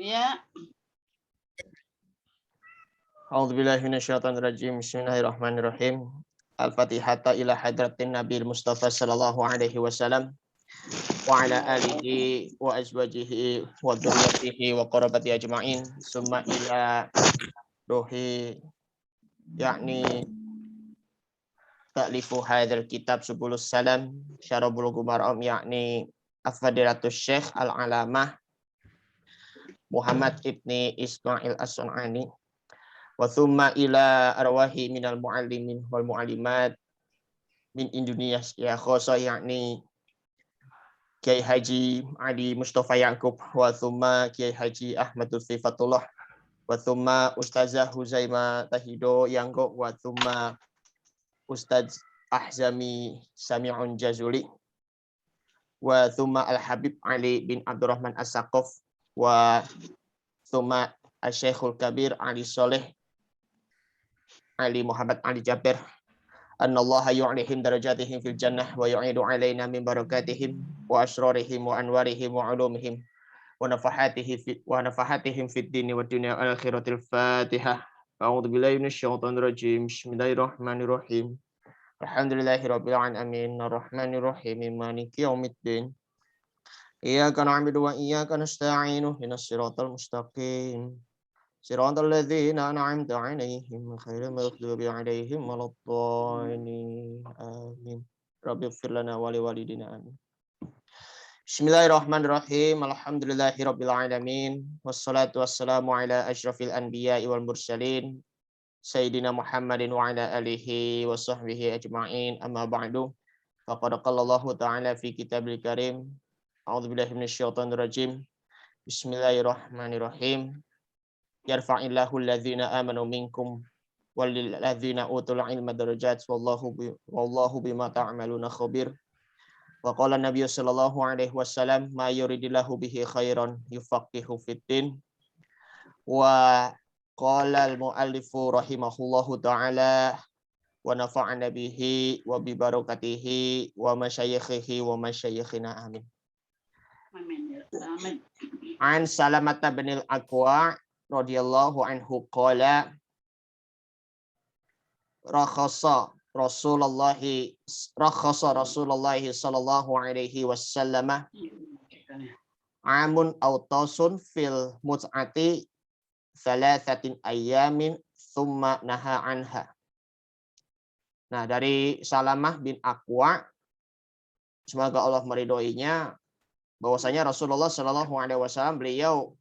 Ya. A'udzubillahi minasyaitonirrajim. Bismillahirrahmanirrahim. Al-Fatihata ila hadratin Nabi Mustafa sallallahu alaihi wasallam wa ala alihi wa azwajihi wa dzurriyyatihi wa qarabati ajma'in. Summa ila ruhi yakni ta'lifu hadzal kitab subulus salam syarah bulughul maram yakni Afadilatus Syekh Al-Alamah Muhammad ibni Ismail As-Sun'ani. Wa thumma ila arwahi minal muallimin wal muallimat min Indonesia khosa yakni Kiai Haji Ali Mustafa Yaqub wa thumma Kiai Haji Ahmad Sifatullah wa thumma Ustazah Huzaima Tahido Yanggo wa thumma Ustaz Ahzami Sami'un Jazuli wa thumma Al-Habib Ali bin Abdurrahman As-Saqaf wa thumma Al-Syekhul Kabir Ali Soleh Ali Muhammad Ali Jabir annallaha yu'lihim darajatihim fil jannah wa yu'idu alaina min barakatihim wa asrarihim wa anwarihim wa ulumihim wa nafahatihim fid dini wa dunya wal akhiratil fatihah. A'udzu billahi minasyaitonir rajim. Bismillahirrahmanirrahim. Alhamdulillahirabbil alamin arrahmanir rahim maliki yaumiddin. Iyyaka na'budu wa iyyaka nasta'in ihdinas siratal mustaqim. Siratal ladzina an'amta 'alaihim ghairil maghdubi 'alaihim waladdallin. Amin. Rabbighfir lana wa liwalidina amin. Bismillahirrahmanirrahim. Alhamdulillahirabbil alamin. Wassalatu wassalamu ala asyrafil anbiya'i wal mursalin sayyidina Muhammadin wa ala alihi wa sahbihi ajma'in. Amma ba'du. Faqad qala Allah ta'ala fi kitabil karim. A'udzu billahi minasyaitonir rajim. Bismillahirrahmanirrahim. Yarfa'illahu alladhina amanu minkum walilladzina utul ilma darajat wallahu bima ta'maluna khabir. Wa qala Nabi sallallahu alaihi wasallam ma yuridillahu bihi khairan yufaqihu fiddin. Wa qala al-muallifu rahimahullahu ta'ala wa nafa'ana bihi wa bi barakatihi wa masyayikhihi wa masyayikhina amin. Amin. An Salamata bin al-Aqwa radhiyallahu anhu qala rakhasa Rasulullah sallallahu alaihi wasallam amun autasun fil mut'ati thalathatin ayyamin thumma naha anha. Nah, dari Salamah bin Aqwa, semoga Allah meridhoinya, bahwasanya Rasulullah sallallahu alaihi wasallam beliau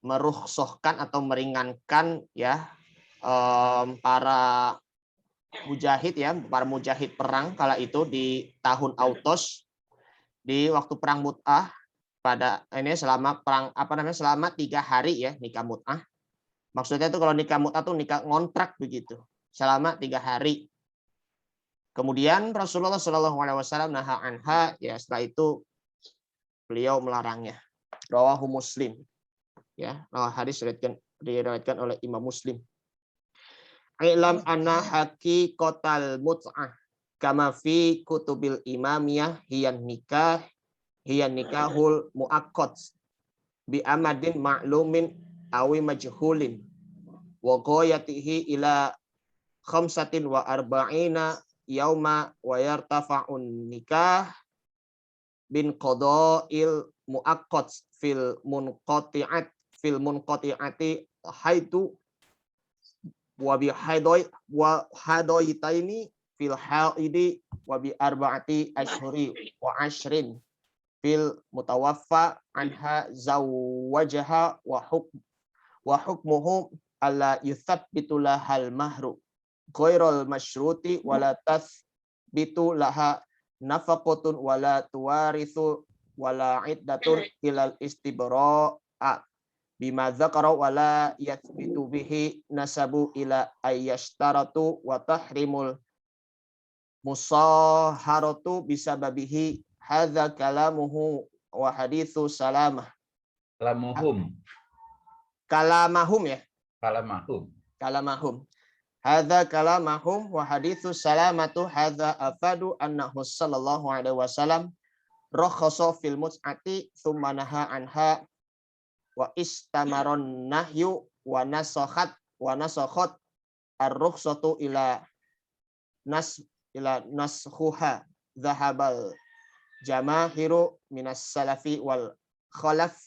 merukhsahkan atau meringankan ya para mujahid perang kala itu di tahun Autos di waktu perang Mut'ah pada ini selama perang selama 3 hari ya nikah Mut'ah. Maksudnya itu kalau nikah Mut'ah tuh nikah ngontrak begitu selama 3 hari. Kemudian Rasulullah Shallallahu alaihi wasallam naha anha, ya setelah itu beliau melarangnya. Rawahu Muslim. Ya, hadis diriwayatkan oleh Imam Muslim. Ilam anna haqiqatal mut'ah kama fi kutubil imamiyah hiyan nikahul muaqqad bi amadin ma'lumin awi majhulin wa ghayatihi ila 45 yauma wa yartafa'un nikah bin qada'il muaqqad fil munqati'ati haitu wa bi hadoitaini fil haidi wa bi arba'ati ashhuri wa ashrin fil mutawaffa anha zawwajaha wa hukmuhu alla yuthabbitu lahal mahru ghairal masyruti wala tathbitu laha nafaqatun wala tuwarithu wala iddatun ilal istibra'a bima dzakara wala yathbitu bihi nasabu ila ayyashtaratu wa tahrimul musaharatu bisababihi hadza kalamuhu wa haditsu salamah kalamahum hadza kalamahum wa haditsu salamatu hadza afadu annahu sallallahu alaihi wasallam rakhasa fil mut'ati thumma naha anha wa istamaron nahyu wa nasakhat ar-rukhsatu ila naskhuha dhahabal jamahiru minas salafi wal khalaf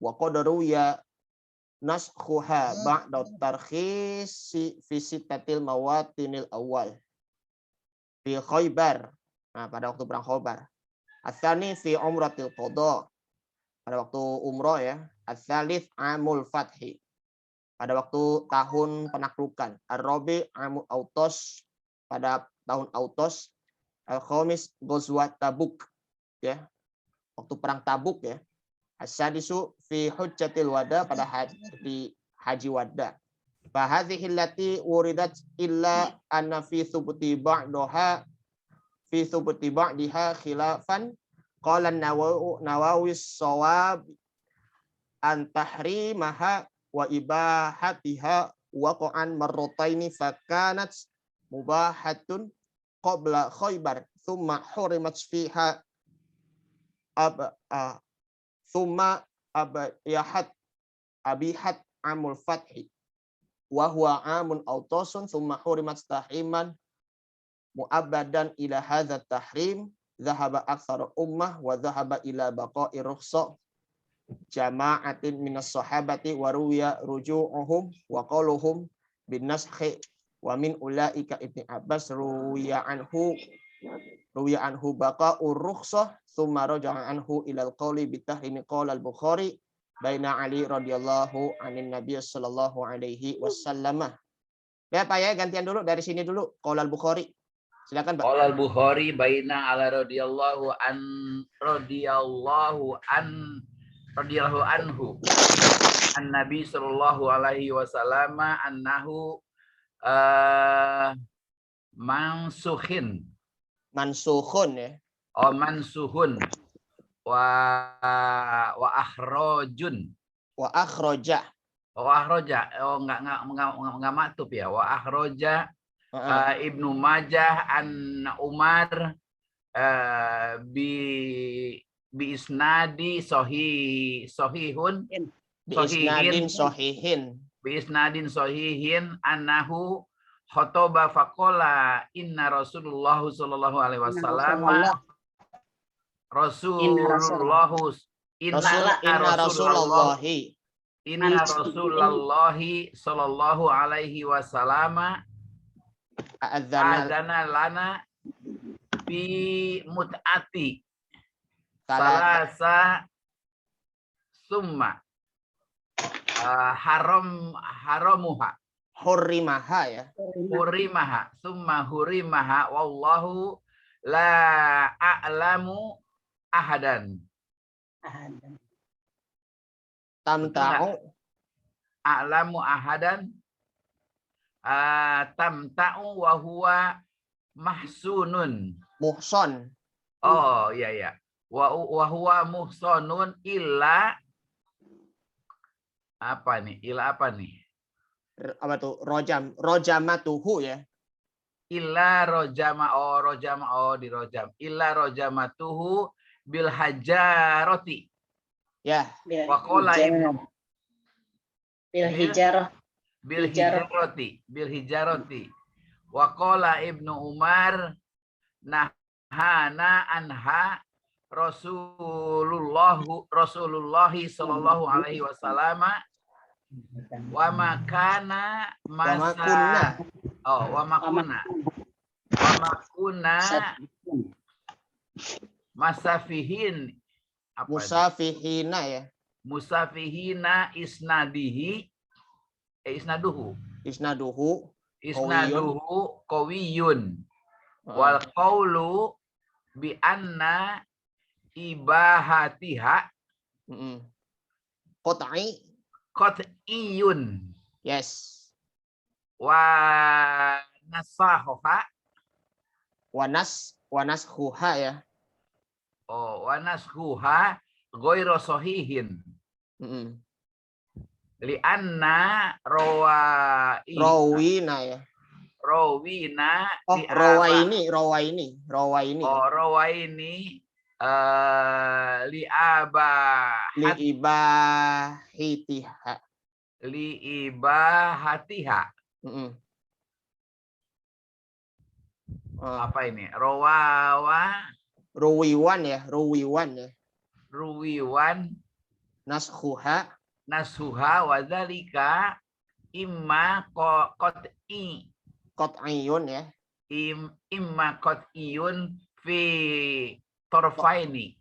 wa qadaru ya naskhuha ba'da tarkhis fi sittatil mawatinil awal fi Khaybar. Nah, pada waktu perang Khaybar. Ats-tsani fi umratil qada. Pada waktu umroh ya. Ats-tsalits amul fathi. Pada waktu tahun penaklukan. Ar-rabi amul autos. Pada tahun autos. Al-khamis ghazwat Tabuk. Ya. Waktu perang Tabuk ya. As-sadisu fi hujjatil wada. Pada haji wada. Fahadhihi allati wuridat illa anna fi thubuti ba'daha fi thubuti ba'daha khilafan qala an-Nawawi as-shawab an tahrimaha wa ibahatiha waqa'an marrataini fakanat mubahatun qabla Khaybar thumma hurimat fiha thumma abihat amul fathi wa huwa amun autasun thumma hurimat tahriman mu'abbadan ila hadza tahrim dhahaba aktsar ummah wa dhahaba ila baqa'i rukhsa jama'atin minas sahabati wa ruwiya ruju'uhum wa qaluhum bin naskhi wa min ulaika Ibnu Abbas ruwiya anhu baqa'ur rukhsah thumma raja'a anhu ila al-qawli bi tahrimi qala al-Bukhari baina Ali radhiyallahu anin Nabi sallallahu alaihi wasallam. Ya Pak ya, gantian dulu dari sini dulu. Qala al-Bukhari. Silakan Pak. Qala al-Bukhari baina ala radhiyallahu anhu an Nabi sallallahu alaihi wasallam annahu mansukhun ya. Oh, mansuhun wa akhrajun wa akhraja enggak maktub ya. Wa akhraja Ibnu Majah an Umar bi isnadi sahihun bi isnadin sahihin annahu khotoba faqala inna Rasulullah sallallahu alaihi wasallam Inna Rasulullahi sallallahu alaihi wasallam adzana lana fi mut'ati salasa summa hurrimaha ya. Hurimaha summa hurimaha wallahu la a'lamu ahadan. A'lamu ahadan tamta'u wa huwa mahsunun. Muhson. Oh iya ya. Wa huwa muhsanun illa apa nih? Illa apa nih? Apa tuh? Rojamatuhu ya. Illa rojama di rojam. Illa rojamatuhu bil hajarati. Ya. Wa qala bil hijarati. Wa qala Ibnu Umar nahana anha Rasulullah sallallahu alaihi wasallam wa makana masafihin apa musafihina ya. Musafihina isnaduhu qawiyun wal qawlu bi anna ibahatiha qat'iyun. Yes. Wa naskhuha ya. Oh, wa naskhuha ghairu sahihin. Li anna rawina ya. Rawina rawaini. Oh, rawaini. Rawaini liibahitiha. Liibahatiha. Apa ini? Ruwiwan ya. Ruwiwan Nashuha wadzalika imma qat'iyun ya. imma qat'iyun fi torfaini.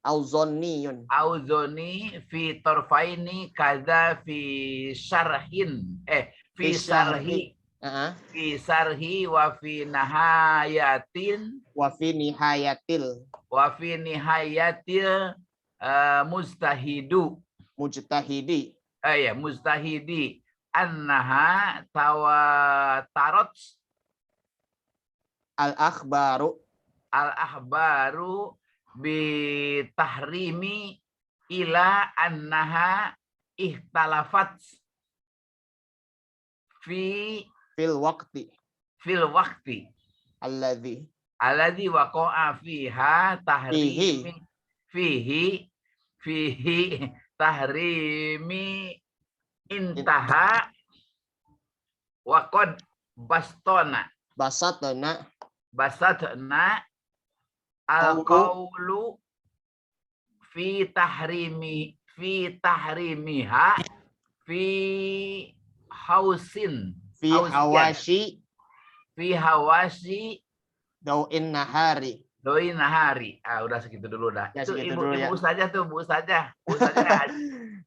Auzonniyun. Auzoni fi torfaini kaza fi syarhin. Fi syarhi. Fi sarhi wa fi nahayatin. Wa fi nihayatil. Mujtahidi. Mujtahidi annaha tawatarot al-akhbaru bi tahrimi ila annaha ihtalafat fil waqti alladhi waqa'a fiha tahrimi fihi tahrimi intaha wa qad basatna al-qawlu fi tahrimiha fi hawashi Dau'in nahari. Udah segitu dulu dah. Ya, Itu segitu ibu dulu ya. saja tuh, Bu Ustazah.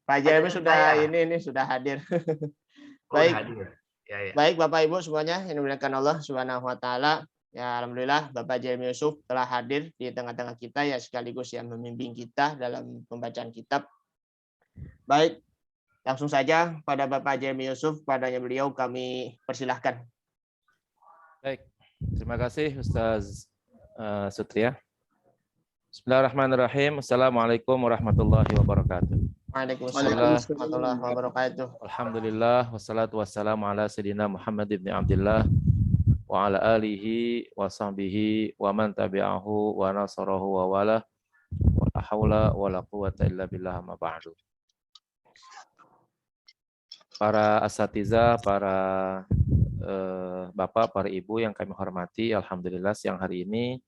Pak Jeremy sudah sudah hadir. Baik. Hadir. Ya. Baik Bapak Ibu semuanya yang dimuliakan Allah Subhanahu wa taala. Ya alhamdulillah Bapak Jeremy Yusuf telah hadir di tengah-tengah kita ya, sekaligus yang membimbing kita dalam pembacaan kitab. Baik. Langsung saja pada Bapak Jeremy Yusuf, padanya beliau kami persilahkan. Baik. Terima kasih Ustaz Sutria. Bismillahirrahmanirrahim. Assalamualaikum warahmatullahi wabarakatuh. Waalaikumsalam warahmatullahi wabarakatuh. Alhamdulillah wassalatu wassalamu ala sayyidina Muhammad ibn Abdullah wa ala alihi wa sahbihi wa man tabi'ahu wa nasarahu wa wala wa la haula wa la quwwata illa billah ma ba'du. Para asatidzah, para Bapak, para Ibu yang kami hormati, alhamdulillah siang hari ini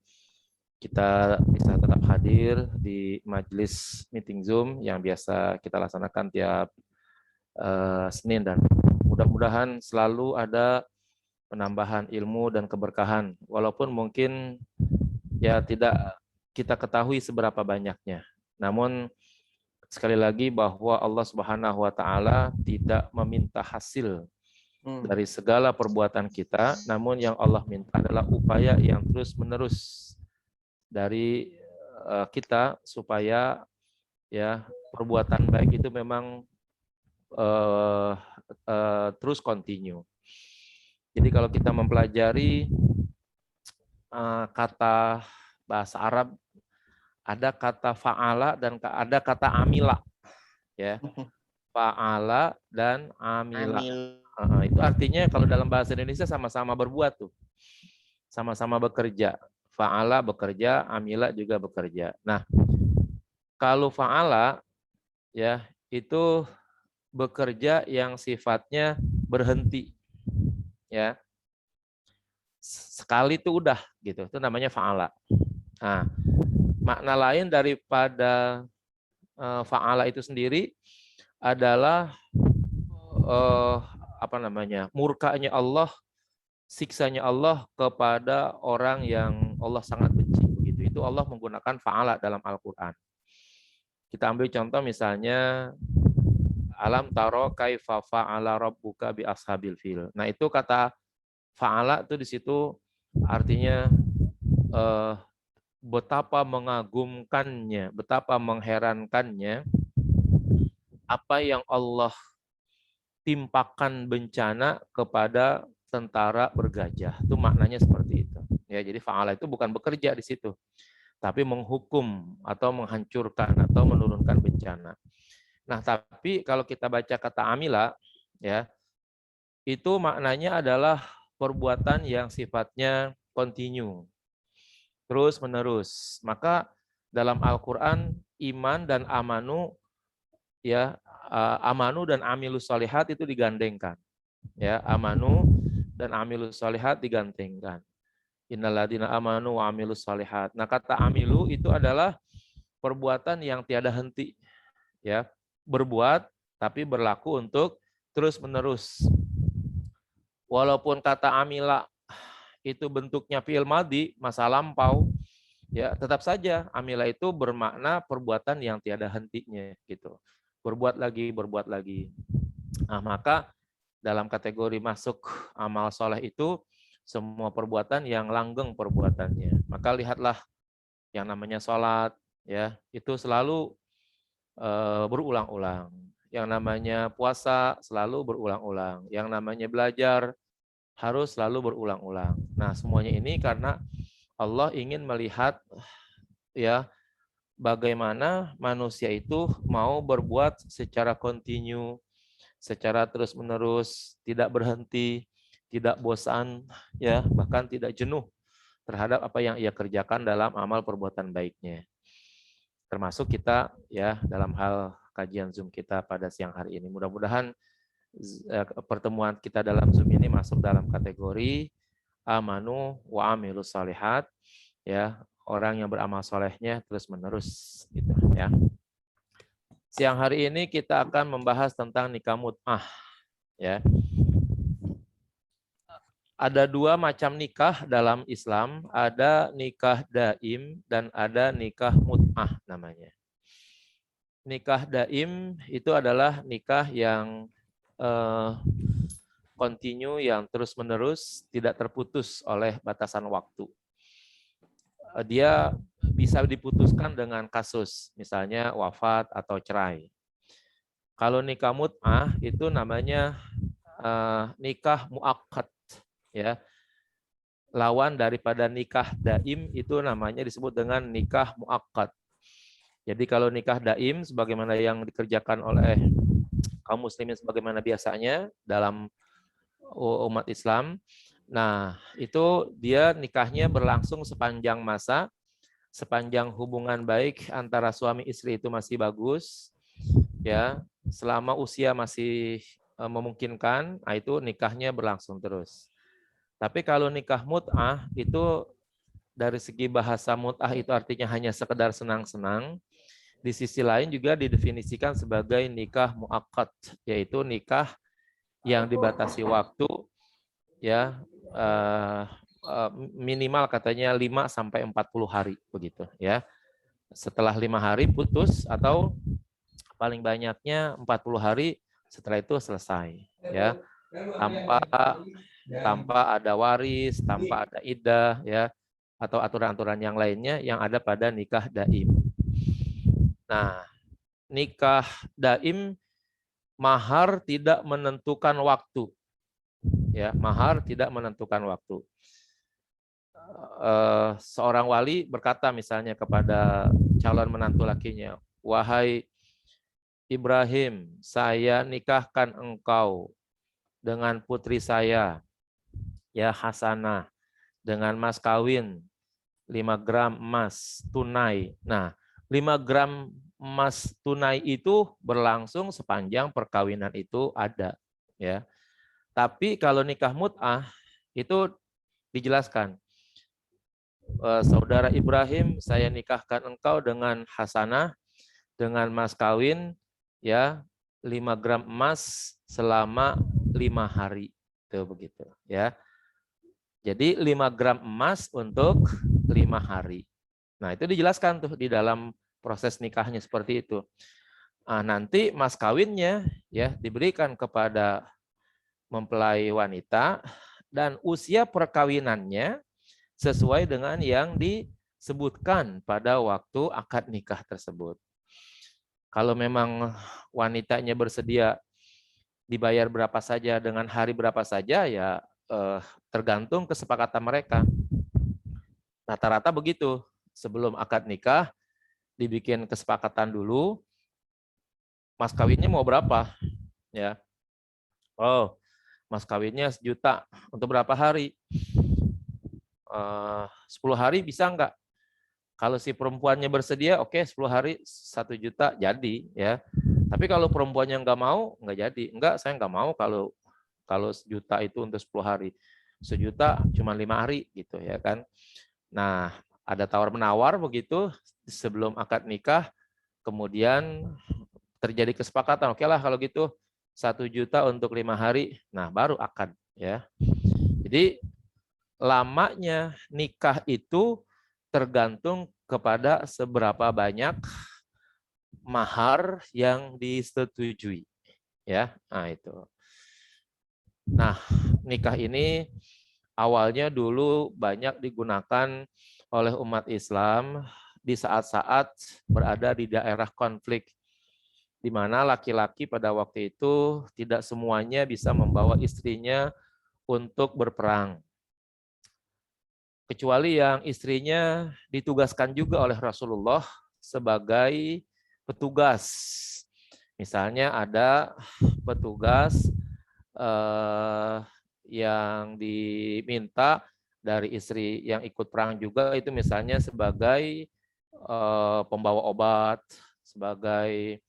kita bisa tetap hadir di majelis meeting Zoom yang biasa kita laksanakan tiap Senin, dan mudah-mudahan selalu ada penambahan ilmu dan keberkahan, walaupun mungkin ya tidak kita ketahui seberapa banyaknya. Namun sekali lagi bahwa Allah Subhanahu wa taala tidak meminta hasil dari segala perbuatan kita, namun yang Allah minta adalah upaya yang terus-menerus dari kita supaya ya perbuatan baik itu memang terus continue. Jadi kalau kita mempelajari kata bahasa Arab, ada kata fa'ala dan ada kata amila, ya. Fa'ala dan amila. Itu artinya kalau dalam bahasa Indonesia sama-sama berbuat tuh, sama-sama bekerja. Fa'ala bekerja, amila juga bekerja. Nah, kalau fa'ala ya itu bekerja yang sifatnya berhenti, ya. Sekali itu udah gitu, itu namanya fa'ala. Nah, makna lain daripada fa'ala itu sendiri adalah murkanya Allah, siksanya Allah kepada orang yang Allah sangat benci, begitu. Itu Allah menggunakan fa'ala dalam Al-Qur'an. Kita ambil contoh misalnya alam taro kaifa fa'ala rabbuka bi ashabil fil. Nah, itu kata fa'ala itu di situ artinya betapa mengagumkannya, betapa mengherankannya apa yang Allah timpakan bencana kepada tentara bergajah. Itu maknanya seperti itu. Ya, jadi fa'ala itu bukan bekerja di situ, tapi menghukum atau menghancurkan atau menurunkan bencana. Nah, tapi kalau kita baca kata amila, ya, itu maknanya adalah perbuatan yang sifatnya continue, terus menerus. Maka dalam Al-Qur'an iman dan amanu, ya, amanu dan amilus solihat itu digandengkan. Ya, amanu dan amilus solihat digandengkan. Innalladzina amanu wa amilus solihat. Nah, kata amilu itu adalah perbuatan yang tiada henti, ya, berbuat tapi berlaku untuk terus-menerus. Walaupun kata amila itu bentuknya fi'il madhi, masa lampau, ya tetap saja amila itu bermakna perbuatan yang tiada hentinya gitu. Berbuat lagi, berbuat lagi. Nah, maka dalam kategori masuk amal soleh itu semua perbuatan yang langgeng perbuatannya. Maka lihatlah yang namanya sholat, ya itu selalu berulang-ulang. Yang namanya puasa selalu berulang-ulang. Yang namanya belajar harus selalu berulang-ulang. Nah, semuanya ini karena Allah ingin melihat, ya, bagaimana manusia itu mau berbuat secara kontinu, secara terus-menerus, tidak berhenti, tidak bosan, ya, bahkan tidak jenuh terhadap apa yang ia kerjakan dalam amal perbuatan baiknya. Termasuk kita, ya, dalam hal kajian Zoom kita pada siang hari ini. Mudah-mudahan pertemuan kita dalam Zoom ini masuk dalam kategori amanu wa amilus solihat, ya, orang yang beramal solehnya terus-menerus gitu, ya. Siang hari ini kita akan membahas tentang nikah mut'ah, ya. Ada dua macam nikah dalam Islam, ada nikah daim dan ada nikah mut'ah namanya. Nikah daim itu adalah nikah yang kontinu, yang terus-menerus, tidak terputus oleh batasan waktu. Dia bisa diputuskan dengan kasus, misalnya wafat atau cerai. Kalau nikah mut'ah itu namanya nikah muakkad, ya. Lawan daripada nikah daim itu namanya disebut dengan nikah muakkad. Jadi kalau nikah daim sebagaimana yang dikerjakan oleh kaum muslimin sebagaimana biasanya dalam umat Islam, nah itu dia nikahnya berlangsung sepanjang masa, sepanjang hubungan baik antara suami istri itu masih bagus, ya, selama usia masih memungkinkan, nah itu nikahnya berlangsung terus. Tapi kalau nikah mut'ah itu dari segi bahasa mut'ah itu artinya hanya sekedar senang-senang. Di sisi lain juga didefinisikan sebagai nikah muakkad, yaitu nikah yang dibatasi waktu, ya, minimal katanya 5 sampai 40 hari begitu, ya. Setelah 5 hari putus atau paling banyaknya 40 hari setelah itu selesai, ya. Tanpa ada waris, tanpa ada iddah, ya, atau aturan-aturan yang lainnya yang ada pada nikah daim. Nah, nikah daim mahar tidak menentukan waktu, ya, mahar tidak menentukan waktu. Seorang wali berkata misalnya kepada calon menantu lakinya, wahai Ibrahim, saya nikahkan engkau dengan putri saya, ya Hasanah, dengan mas kawin 5 gram emas tunai. Nah, 5 gram emas tunai itu berlangsung sepanjang perkawinan itu ada, ya. Tapi kalau nikah mut'ah itu dijelaskan, saudara Ibrahim, saya nikahkan engkau dengan Hasanah, dengan mas kawin, ya, 5 gram emas selama 5 hari. Itu begitu, ya. Jadi 5 gram emas untuk 5 hari. Nah, itu dijelaskan tuh di dalam proses nikahnya seperti itu. Nah, nanti mas kawinnya, ya, diberikan kepada mempelai wanita dan usia perkawinannya sesuai dengan yang disebutkan pada waktu akad nikah tersebut. Kalau memang wanitanya bersedia dibayar berapa saja dengan hari berapa saja, ya tergantung kesepakatan mereka. Rata-rata begitu. Sebelum akad nikah dibikin kesepakatan dulu, mas kawinnya mau berapa, ya. Oh, mas kawinnya 1 juta untuk berapa hari? 10 hari bisa enggak? Kalau si perempuannya bersedia, oke 10 hari 1 juta jadi ya. Tapi kalau perempuannya nggak mau, nggak jadi. Enggak, saya nggak mau kalau sejuta itu untuk 10 hari. 1 juta cuma 5 hari gitu ya kan. Nah, ada tawar-menawar begitu sebelum akad nikah, kemudian terjadi kesepakatan, oke lah kalau gitu 1 juta untuk 5 hari, nah baru akad ya. Jadi lamanya nikah itu tergantung kepada seberapa banyak mahar yang disetujui ya. Nah itu. Nah, nikah ini awalnya dulu banyak digunakan oleh umat Islam di saat-saat berada di daerah konflik, di mana laki-laki pada waktu itu tidak semuanya bisa membawa istrinya untuk berperang. Kecuali yang istrinya ditugaskan juga oleh Rasulullah sebagai petugas. Misalnya ada petugas yang diminta dari istri yang ikut perang juga, itu misalnya sebagai pembawa obat, sebagai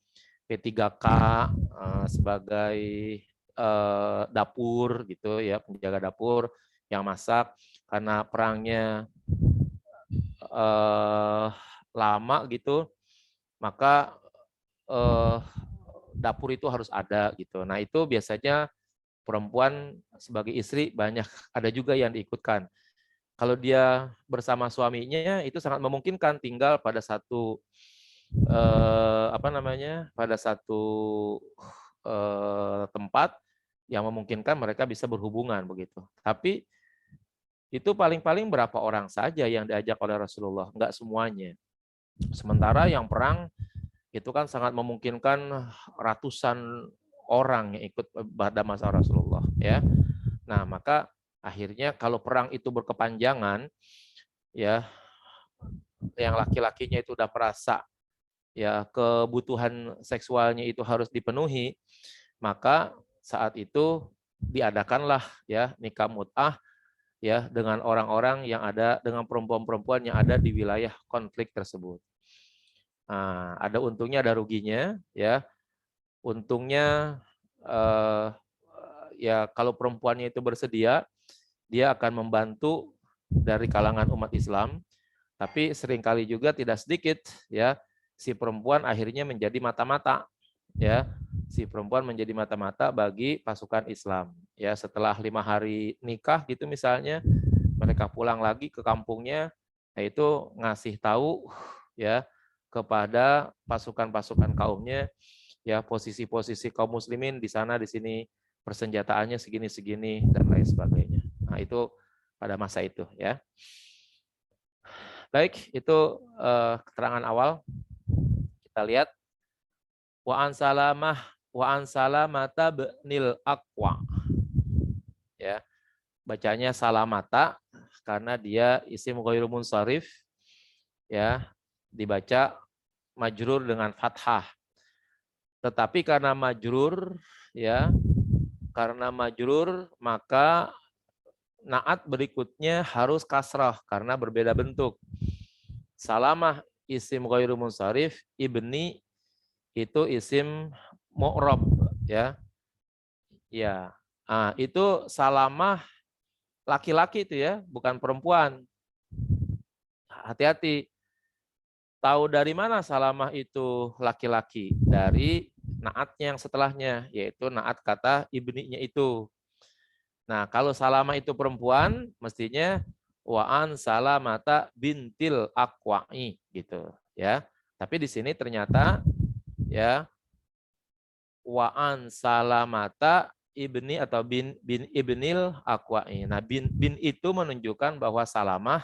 P3K, sebagai dapur gitu ya, penjaga dapur yang masak, karena perangnya lama gitu, maka dapur itu harus ada gitu. Nah itu biasanya perempuan sebagai istri banyak ada juga yang diikutkan. Kalau dia bersama suaminya itu sangat memungkinkan tinggal pada satu pada satu tempat yang memungkinkan mereka bisa berhubungan begitu. Tapi itu paling-paling berapa orang saja yang diajak oleh Rasulullah, enggak semuanya. Sementara yang perang itu kan sangat memungkinkan ratusan orang yang ikut pada masa Rasulullah ya. Nah, maka akhirnya kalau perang itu berkepanjangan ya, yang laki-lakinya itu udah merasa ya kebutuhan seksualnya itu harus dipenuhi, maka saat itu diadakanlah ya nikah mut'ah ya dengan orang-orang yang ada, dengan perempuan-perempuan yang ada di wilayah konflik tersebut. Nah, ada untungnya ada ruginya ya. Untungnya ya kalau perempuannya itu bersedia, dia akan membantu dari kalangan umat Islam, tapi seringkali juga tidak sedikit ya si perempuan akhirnya menjadi mata-mata ya. Si perempuan menjadi mata-mata bagi pasukan Islam ya. Setelah 5 hari nikah gitu misalnya, mereka pulang lagi ke kampungnya, yaitu ngasih tahu ya kepada pasukan-pasukan kaumnya ya, posisi-posisi kaum muslimin di sana di sini, persenjataannya segini-segini dan lain sebagainya. Nah, itu pada masa itu ya. Baik, itu keterangan awal. Kita lihat wa an salamata bnil aqwa. Ya. Bacanya salamata karena dia isim ghairu munsharif ya, dibaca majrur dengan fathah. Tetapi karena majrur ya, karena majrur maka naat berikutnya harus kasrah karena berbeda bentuk. Salamah isim ghairu munsharif, ibni itu isim mu'rab ya. Ya. Nah, itu salamah laki-laki itu ya, bukan perempuan. Hati-hati. Tahu dari mana salamah itu laki-laki? Dari naatnya yang setelahnya, yaitu naat kata ibninya itu. Nah, kalau salamah itu perempuan, mestinya wa'an salamata bintil aqwa'i gitu ya. Tapi di sini ternyata ya wa'an salamata ibni atau bin ibnil aqwa'i. Nah, bin itu menunjukkan bahwa salamah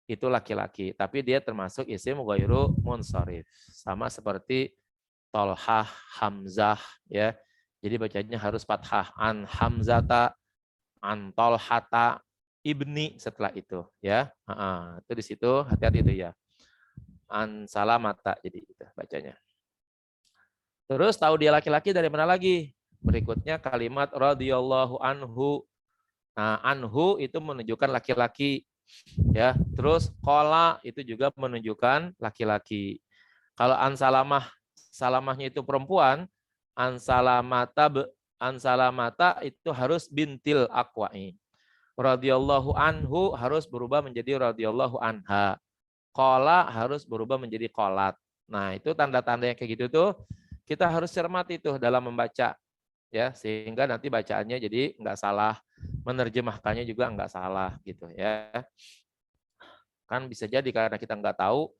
itu laki-laki, tapi dia termasuk isim ghairu munsharif. Sama seperti Tolhah, Hamzah ya. Jadi bacanya harus fathah, an Hamzata, an Tolhata, ibni setelah itu ya. Itu di situ hati-hati itu ya. An salamata jadi itu bacanya. Terus tahu dia laki-laki dari mana lagi? Berikutnya kalimat radhiyallahu anhu. Nah, anhu itu menunjukkan laki-laki. Ya, terus kola itu juga menunjukkan laki-laki. Kalau salamahnya itu perempuan, ansalamata itu harus bintil aqwa'i. Radhiyallahu anhu harus berubah menjadi radhiyallahu anha. Kola harus berubah menjadi kolat. Nah, itu tanda-tanda yang kayak gitu tuh kita harus cermati tuh dalam membaca, ya, sehingga nanti bacaannya jadi nggak salah, menerjemahkannya juga nggak salah gitu ya. Kan bisa jadi karena kita nggak tahu.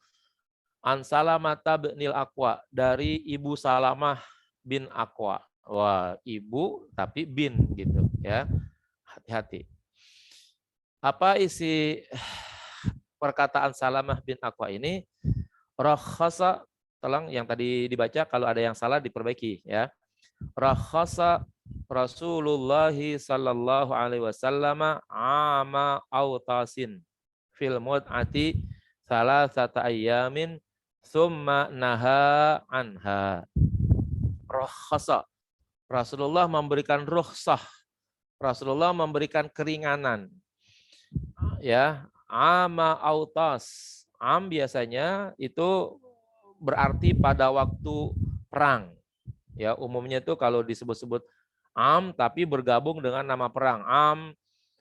An Salamata binil Aqwa, dari Ibu Salamah bin Aqwa. Wah, ibu tapi bin gitu ya. Hati-hati. Apa isi perkataan Salamah bin Aqwa ini? Rakhasa, tolong yang tadi dibaca kalau ada yang salah diperbaiki ya. Rakhasa Rasulullah sallallahu alaihi wasallam ama autasin fil mud'ati salasata ayyamin summa naha anha. Rakhasa, Rasulullah memberikan rukhsah, Rasulullah memberikan keringanan ya. Ama autas, am biasanya itu berarti pada waktu perang ya. Umumnya itu kalau disebut-sebut am tapi bergabung dengan nama perang, am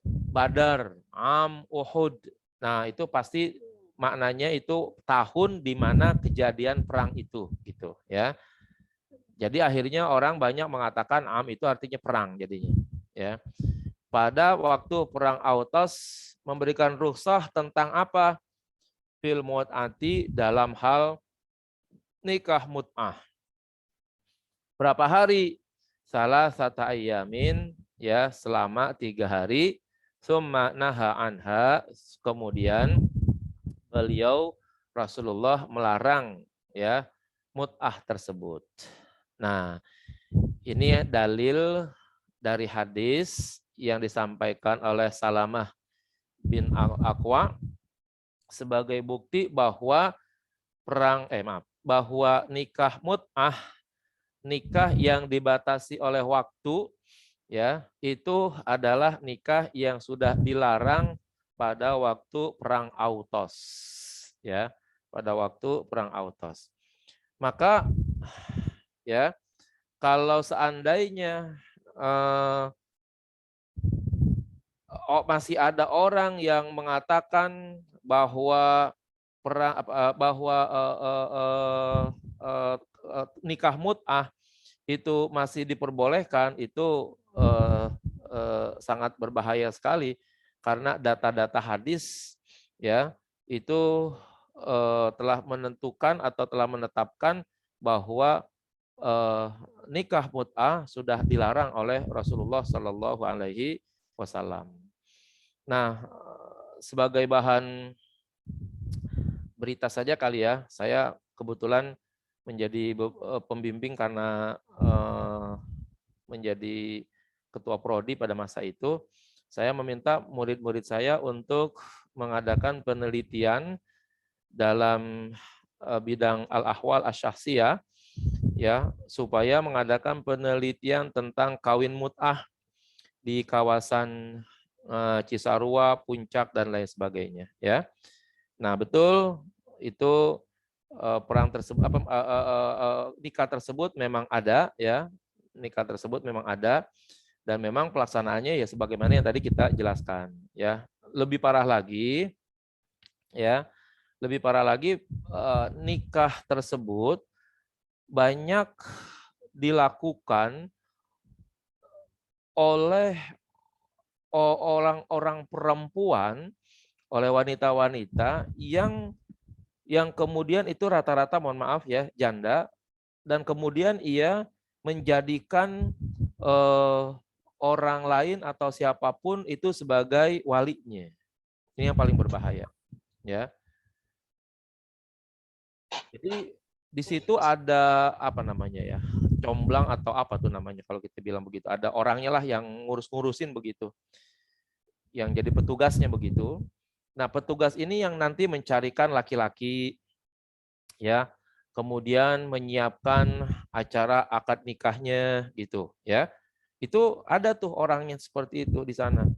Badar, am Uhud. Nah, itu pasti maknanya itu tahun di mana kejadian perang itu gitu ya. Jadi akhirnya orang banyak mengatakan am itu artinya perang jadinya ya. Pada waktu perang Autas memberikan rukhsah tentang apa? Fil mut'ati, dalam hal nikah mut'ah. Berapa hari? Salah satu ayamin ya, selama 3 hari. Summa naha anha, kemudian beliau Rasulullah melarang ya mut'ah tersebut. Nah, ini dalil dari hadis yang disampaikan oleh Salamah bin Aqwa sebagai bukti bahwa bahwa nikah mut'ah, nikah yang dibatasi oleh waktu ya, itu adalah nikah yang sudah dilarang pada waktu perang Autos ya, pada waktu perang Autos. Maka ya, kalau seandainya masih ada orang yang mengatakan bahwa nikah mut'ah itu masih diperbolehkan, itu sangat berbahaya sekali karena data-data hadis ya itu telah menentukan atau telah menetapkan bahwa nikah mut'ah sudah dilarang oleh Rasulullah Shallallahu Alaihi Wasallam. Nah, sebagai bahan berita saja kali ya, saya kebetulan menjadi pembimbing karena menjadi ketua prodi pada masa itu. Saya meminta murid-murid saya untuk mengadakan penelitian dalam bidang al-ahwal asy-syakhsiyah ya, supaya mengadakan penelitian tentang kawin mut'ah di kawasan Cisarua, Puncak dan lain sebagainya ya. Nah, betul itu perang tersebut nikah tersebut memang ada ya. Nikah tersebut memang ada dan memang pelaksanaannya ya sebagaimana yang tadi kita jelaskan ya. Lebih parah lagi ya. Lebih parah lagi nikah tersebut banyak dilakukan oleh orang-orang perempuan, oleh wanita-wanita yang kemudian itu rata-rata, mohon maaf ya, janda, dan kemudian ia menjadikan orang lain atau siapapun itu sebagai walinya. Ini yang paling berbahaya, ya. Jadi di situ ada apa namanya ya, comblang atau apa tuh namanya kalau kita bilang begitu. Ada orangnya lah yang ngurus-ngurusin begitu, yang jadi petugasnya begitu. Nah, petugas ini yang nanti mencarikan laki-laki ya, kemudian menyiapkan acara akad nikahnya gitu ya. Itu ada tuh orangnya seperti itu di sana.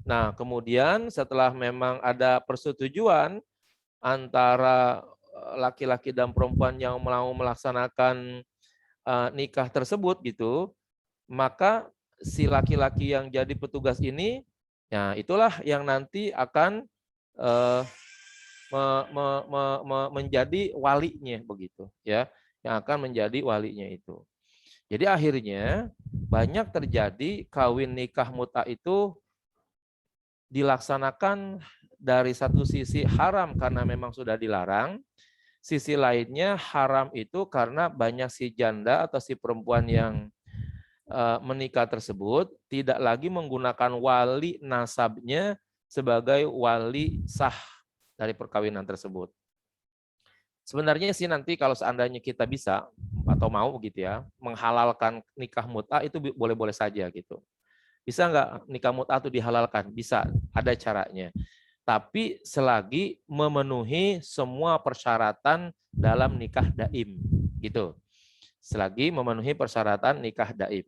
Nah, kemudian setelah memang ada persetujuan antara laki-laki dan perempuan yang mau melaksanakan nikah tersebut gitu, maka si laki-laki yang jadi petugas ini, ya itulah yang nanti akan menjadi walinya begitu, ya, yang akan menjadi walinya itu. Jadi akhirnya banyak terjadi kawin nikah muta itu dilaksanakan dari satu sisi haram karena memang sudah dilarang, sisi lainnya haram itu karena banyak si janda atau si perempuan yang menikah tersebut tidak lagi menggunakan wali nasabnya sebagai wali sah dari perkawinan tersebut. Sebenarnya sih nanti kalau seandainya kita bisa atau mau gitu ya, menghalalkan nikah mut'ah itu boleh-boleh saja gitu. Bisa nggak nikah mut'ah itu dihalalkan? Bisa, ada caranya. Tapi selagi memenuhi semua persyaratan dalam nikah daim gitu. Selagi memenuhi persyaratan nikah daim.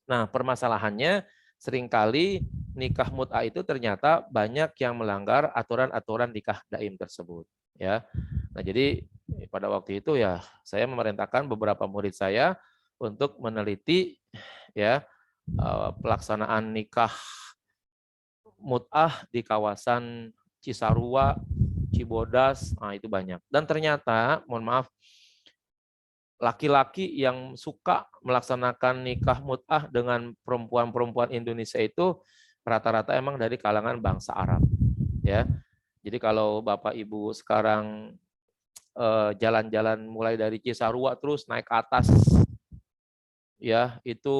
Nah, permasalahannya seringkali nikah mut'ah itu ternyata banyak yang melanggar aturan-aturan nikah daim tersebut, ya. Nah, jadi pada waktu itu ya saya memerintahkan beberapa murid saya untuk meneliti ya pelaksanaan nikah mut'ah di kawasan Cisarua, Cibodas, nah itu banyak. Dan ternyata, mohon maaf, laki-laki yang suka melaksanakan nikah mut'ah dengan perempuan-perempuan Indonesia itu rata-rata emang dari kalangan bangsa Arab, ya. Jadi kalau Bapak Ibu sekarang jalan-jalan mulai dari Cisarua terus naik ke atas, ya itu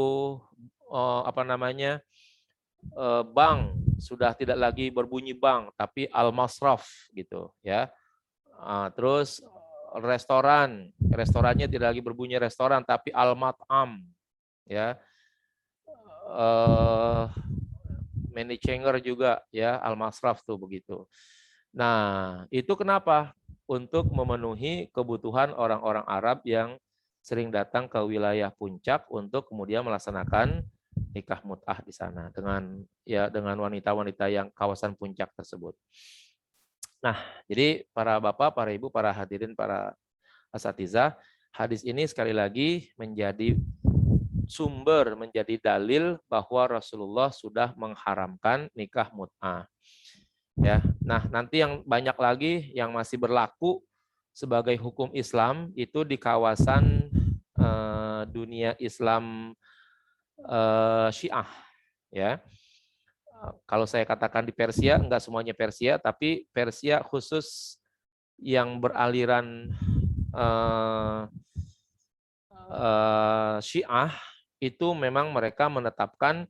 apa namanya bank sudah tidak lagi berbunyi bank tapi al-masraf gitu ya. Terus restorannya tidak lagi berbunyi restoran tapi al-mat'am ya. Money changer juga ya, al-masraf tuh begitu. Nah, itu kenapa? Untuk memenuhi kebutuhan orang-orang Arab yang sering datang ke wilayah puncak untuk kemudian melaksanakan nikah mut'ah di sana dengan wanita-wanita yang kawasan puncak tersebut. Nah, jadi para bapak, para ibu, para hadirin, para asatizah, hadis ini sekali lagi menjadi sumber, menjadi dalil bahwa Rasulullah sudah mengharamkan nikah mut'ah. Ya, nah nanti yang banyak lagi yang masih berlaku sebagai hukum Islam itu di kawasan dunia Islam Syiah, ya. Kalau saya katakan di Persia, enggak semuanya Persia, tapi Persia khusus yang beraliran Syiah itu memang mereka menetapkan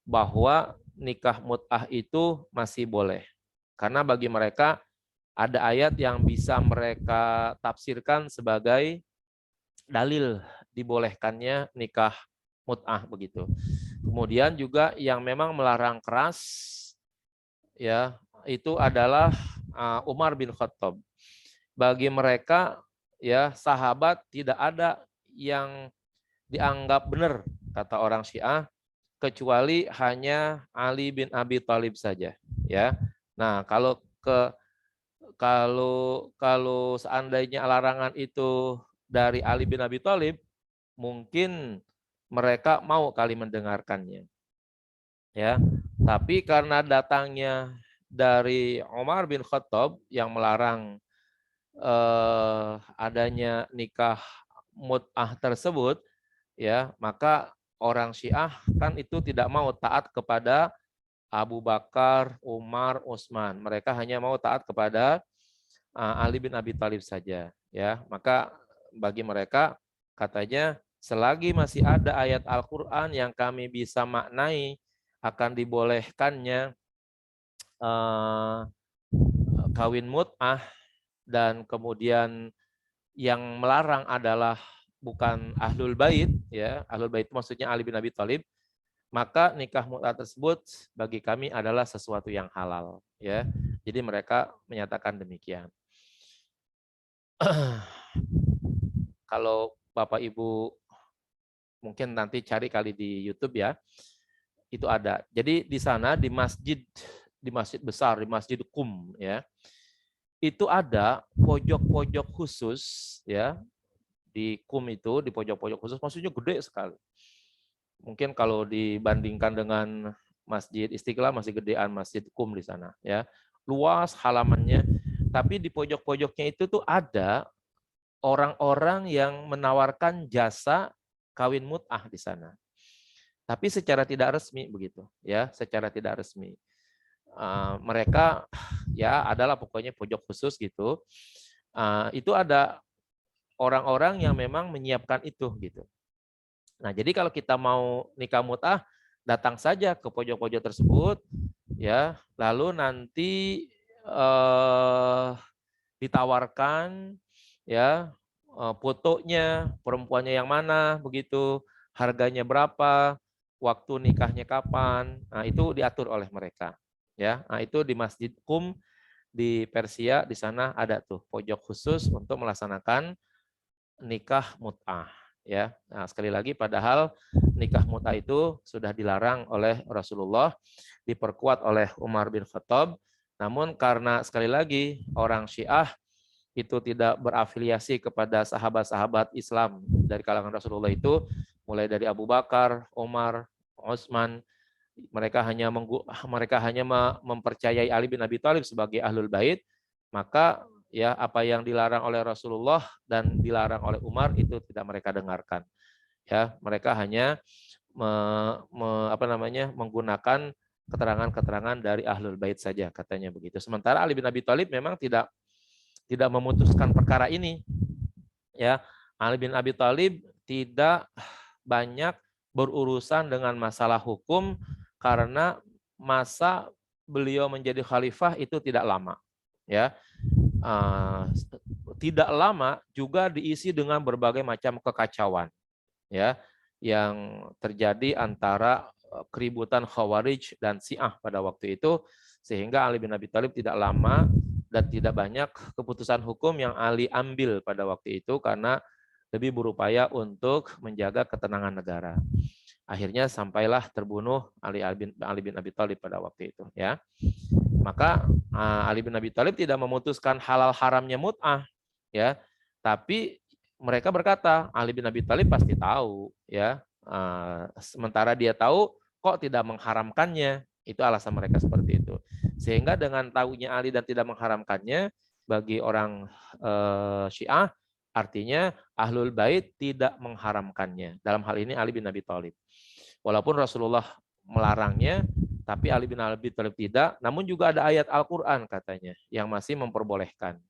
bahwa nikah mut'ah itu masih boleh. Karena bagi mereka ada ayat yang bisa mereka tafsirkan sebagai dalil dibolehkannya nikah mut'ah begitu. Kemudian juga yang memang melarang keras ya itu adalah Umar bin Khattab. Bagi mereka ya sahabat tidak ada yang dianggap benar kata orang Syiah kecuali hanya Ali bin Abi Thalib saja ya. Nah, kalau seandainya larangan itu dari Ali bin Abi Thalib, mungkin mereka mau kali mendengarkannya. Ya. Tapi karena datangnya dari Umar bin Khattab yang melarang adanya nikah mut'ah tersebut, ya, maka orang Syiah kan itu tidak mau taat kepada Abu Bakar, Umar, Utsman. Mereka hanya mau taat kepada Ali bin Abi Thalib saja, ya. Maka bagi mereka katanya selagi masih ada ayat Al-Qur'an yang kami bisa maknai akan dibolehkannya kawin mut'ah dan kemudian yang melarang adalah bukan ahlul bait ya, ahlul bait maksudnya Ali bin Abi Thalib, maka nikah mut'ah tersebut bagi kami adalah sesuatu yang halal ya. Jadi mereka menyatakan demikian. Kalau Bapak Ibu mungkin nanti cari kali di YouTube ya. itu ada. Jadi di sana di masjid besar, di Masjid Qum ya. Itu ada pojok-pojok khusus ya. Di Qum itu di pojok-pojok khusus maksudnya gede sekali. Mungkin kalau dibandingkan dengan Masjid Istiqlal masih gedean Masjid Qum di sana ya. Luas halamannya, tapi di pojok-pojoknya itu tuh ada orang-orang yang menawarkan jasa kawin mut'ah di sana. Tapi secara tidak resmi begitu, ya, secara tidak resmi. Mereka ya adalah pokoknya pojok khusus gitu. Itu ada orang-orang yang memang menyiapkan itu gitu. Nah, jadi kalau kita mau nikah mut'ah, datang saja ke pojok-pojok tersebut, ya, lalu nanti ditawarkan ya fotonya, perempuannya yang mana begitu, harganya berapa, waktu nikahnya kapan. Nah, itu diatur oleh mereka. Ya, nah, itu di Masjid Qum di Persia, di sana ada tuh pojok khusus untuk melaksanakan nikah mut'ah. Ya, nah, sekali lagi padahal nikah mut'ah itu sudah dilarang oleh Rasulullah, diperkuat oleh Umar bin Khattab. Namun karena sekali lagi orang Syiah itu tidak berafiliasi kepada sahabat-sahabat Islam dari kalangan Rasulullah itu, mulai dari Abu Bakar, Umar, Utsman, mereka hanya mempercayai Ali bin Abi Thalib sebagai ahlul bait, maka ya apa yang dilarang oleh Rasulullah dan dilarang oleh Umar itu tidak mereka dengarkan. Ya, mereka hanya menggunakan keterangan-keterangan dari ahlul bait saja katanya begitu. Sementara Ali bin Abi Thalib memang tidak memutuskan perkara ini. Ya, Ali bin Abi Thalib tidak banyak berurusan dengan masalah hukum karena masa beliau menjadi khalifah itu tidak lama. Ya, tidak lama juga diisi dengan berbagai macam kekacauan. Ya, yang terjadi antara keributan Khawarij dan Syiah pada waktu itu, sehingga Ali bin Abi Thalib tidak lama dan tidak banyak keputusan hukum yang Ali ambil pada waktu itu karena lebih berupaya untuk menjaga ketenangan negara. Akhirnya sampailah terbunuh Ali bin Abi Thalib pada waktu itu. Ya, maka Ali bin Abi Thalib tidak memutuskan halal haramnya mut'ah, ya, tapi mereka berkata Ali bin Abi Thalib pasti tahu, ya. Sementara dia tahu kok tidak mengharamkannya, itu alasan mereka seperti itu. Sehingga dengan tahunya Ali dan tidak mengharamkannya bagi orang Syiah, artinya Ahlul Bait tidak mengharamkannya. Dalam hal ini Ali bin Abi Thalib. Walaupun Rasulullah melarangnya, tapi Ali bin Abi Thalib tidak. Namun juga ada ayat Al-Quran katanya yang masih memperbolehkan.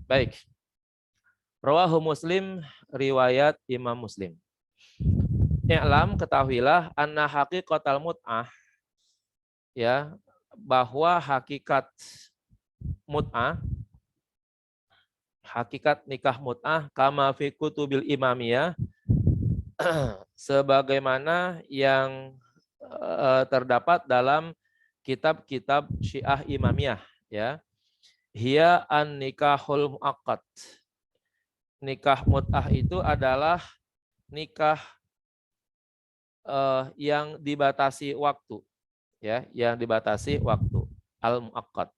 Baik. Rawahu Muslim, riwayat Imam Muslim. I'lam, ketahuilah anna haqiqatal mut'ah, ya, bahwa hakikat mut'ah, hakikat nikah mut'ah kama fi kutubil imamiyah, sebagaimana yang terdapat dalam kitab-kitab Syiah Imamiyah, ya. Hiya an nikahul muaqqad. Nikah mut'ah itu adalah nikah yang dibatasi waktu, ya, yang dibatasi waktu, al muaqqad.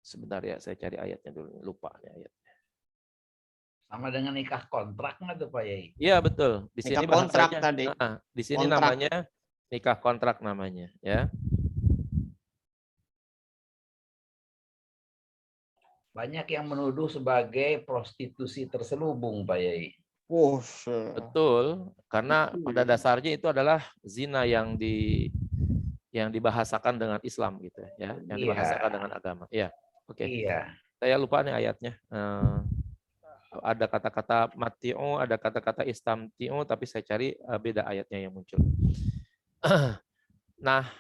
Sebentar ya, saya cari ayatnya dulu, lupa nih ayatnya. Sama dengan nikah kontrak nggak tuh Pak Yai? Iya betul. Di sini Nikah kontrak bahasanya, tadi. di sini Kontrak. namanya nikah kontrak namanya, ya. Banyak yang menuduh sebagai prostitusi terselubung Pak Yai. Betul, karena pada dasarnya itu adalah zina yang dibahasakan dengan Islam gitu ya, yang dibahasakan dengan agama. Iya, oke. Iya. Saya lupa nih ayatnya. Ada kata-kata mati'u, ada kata-kata istamti'u, tapi saya cari beda ayatnya yang muncul. Nah,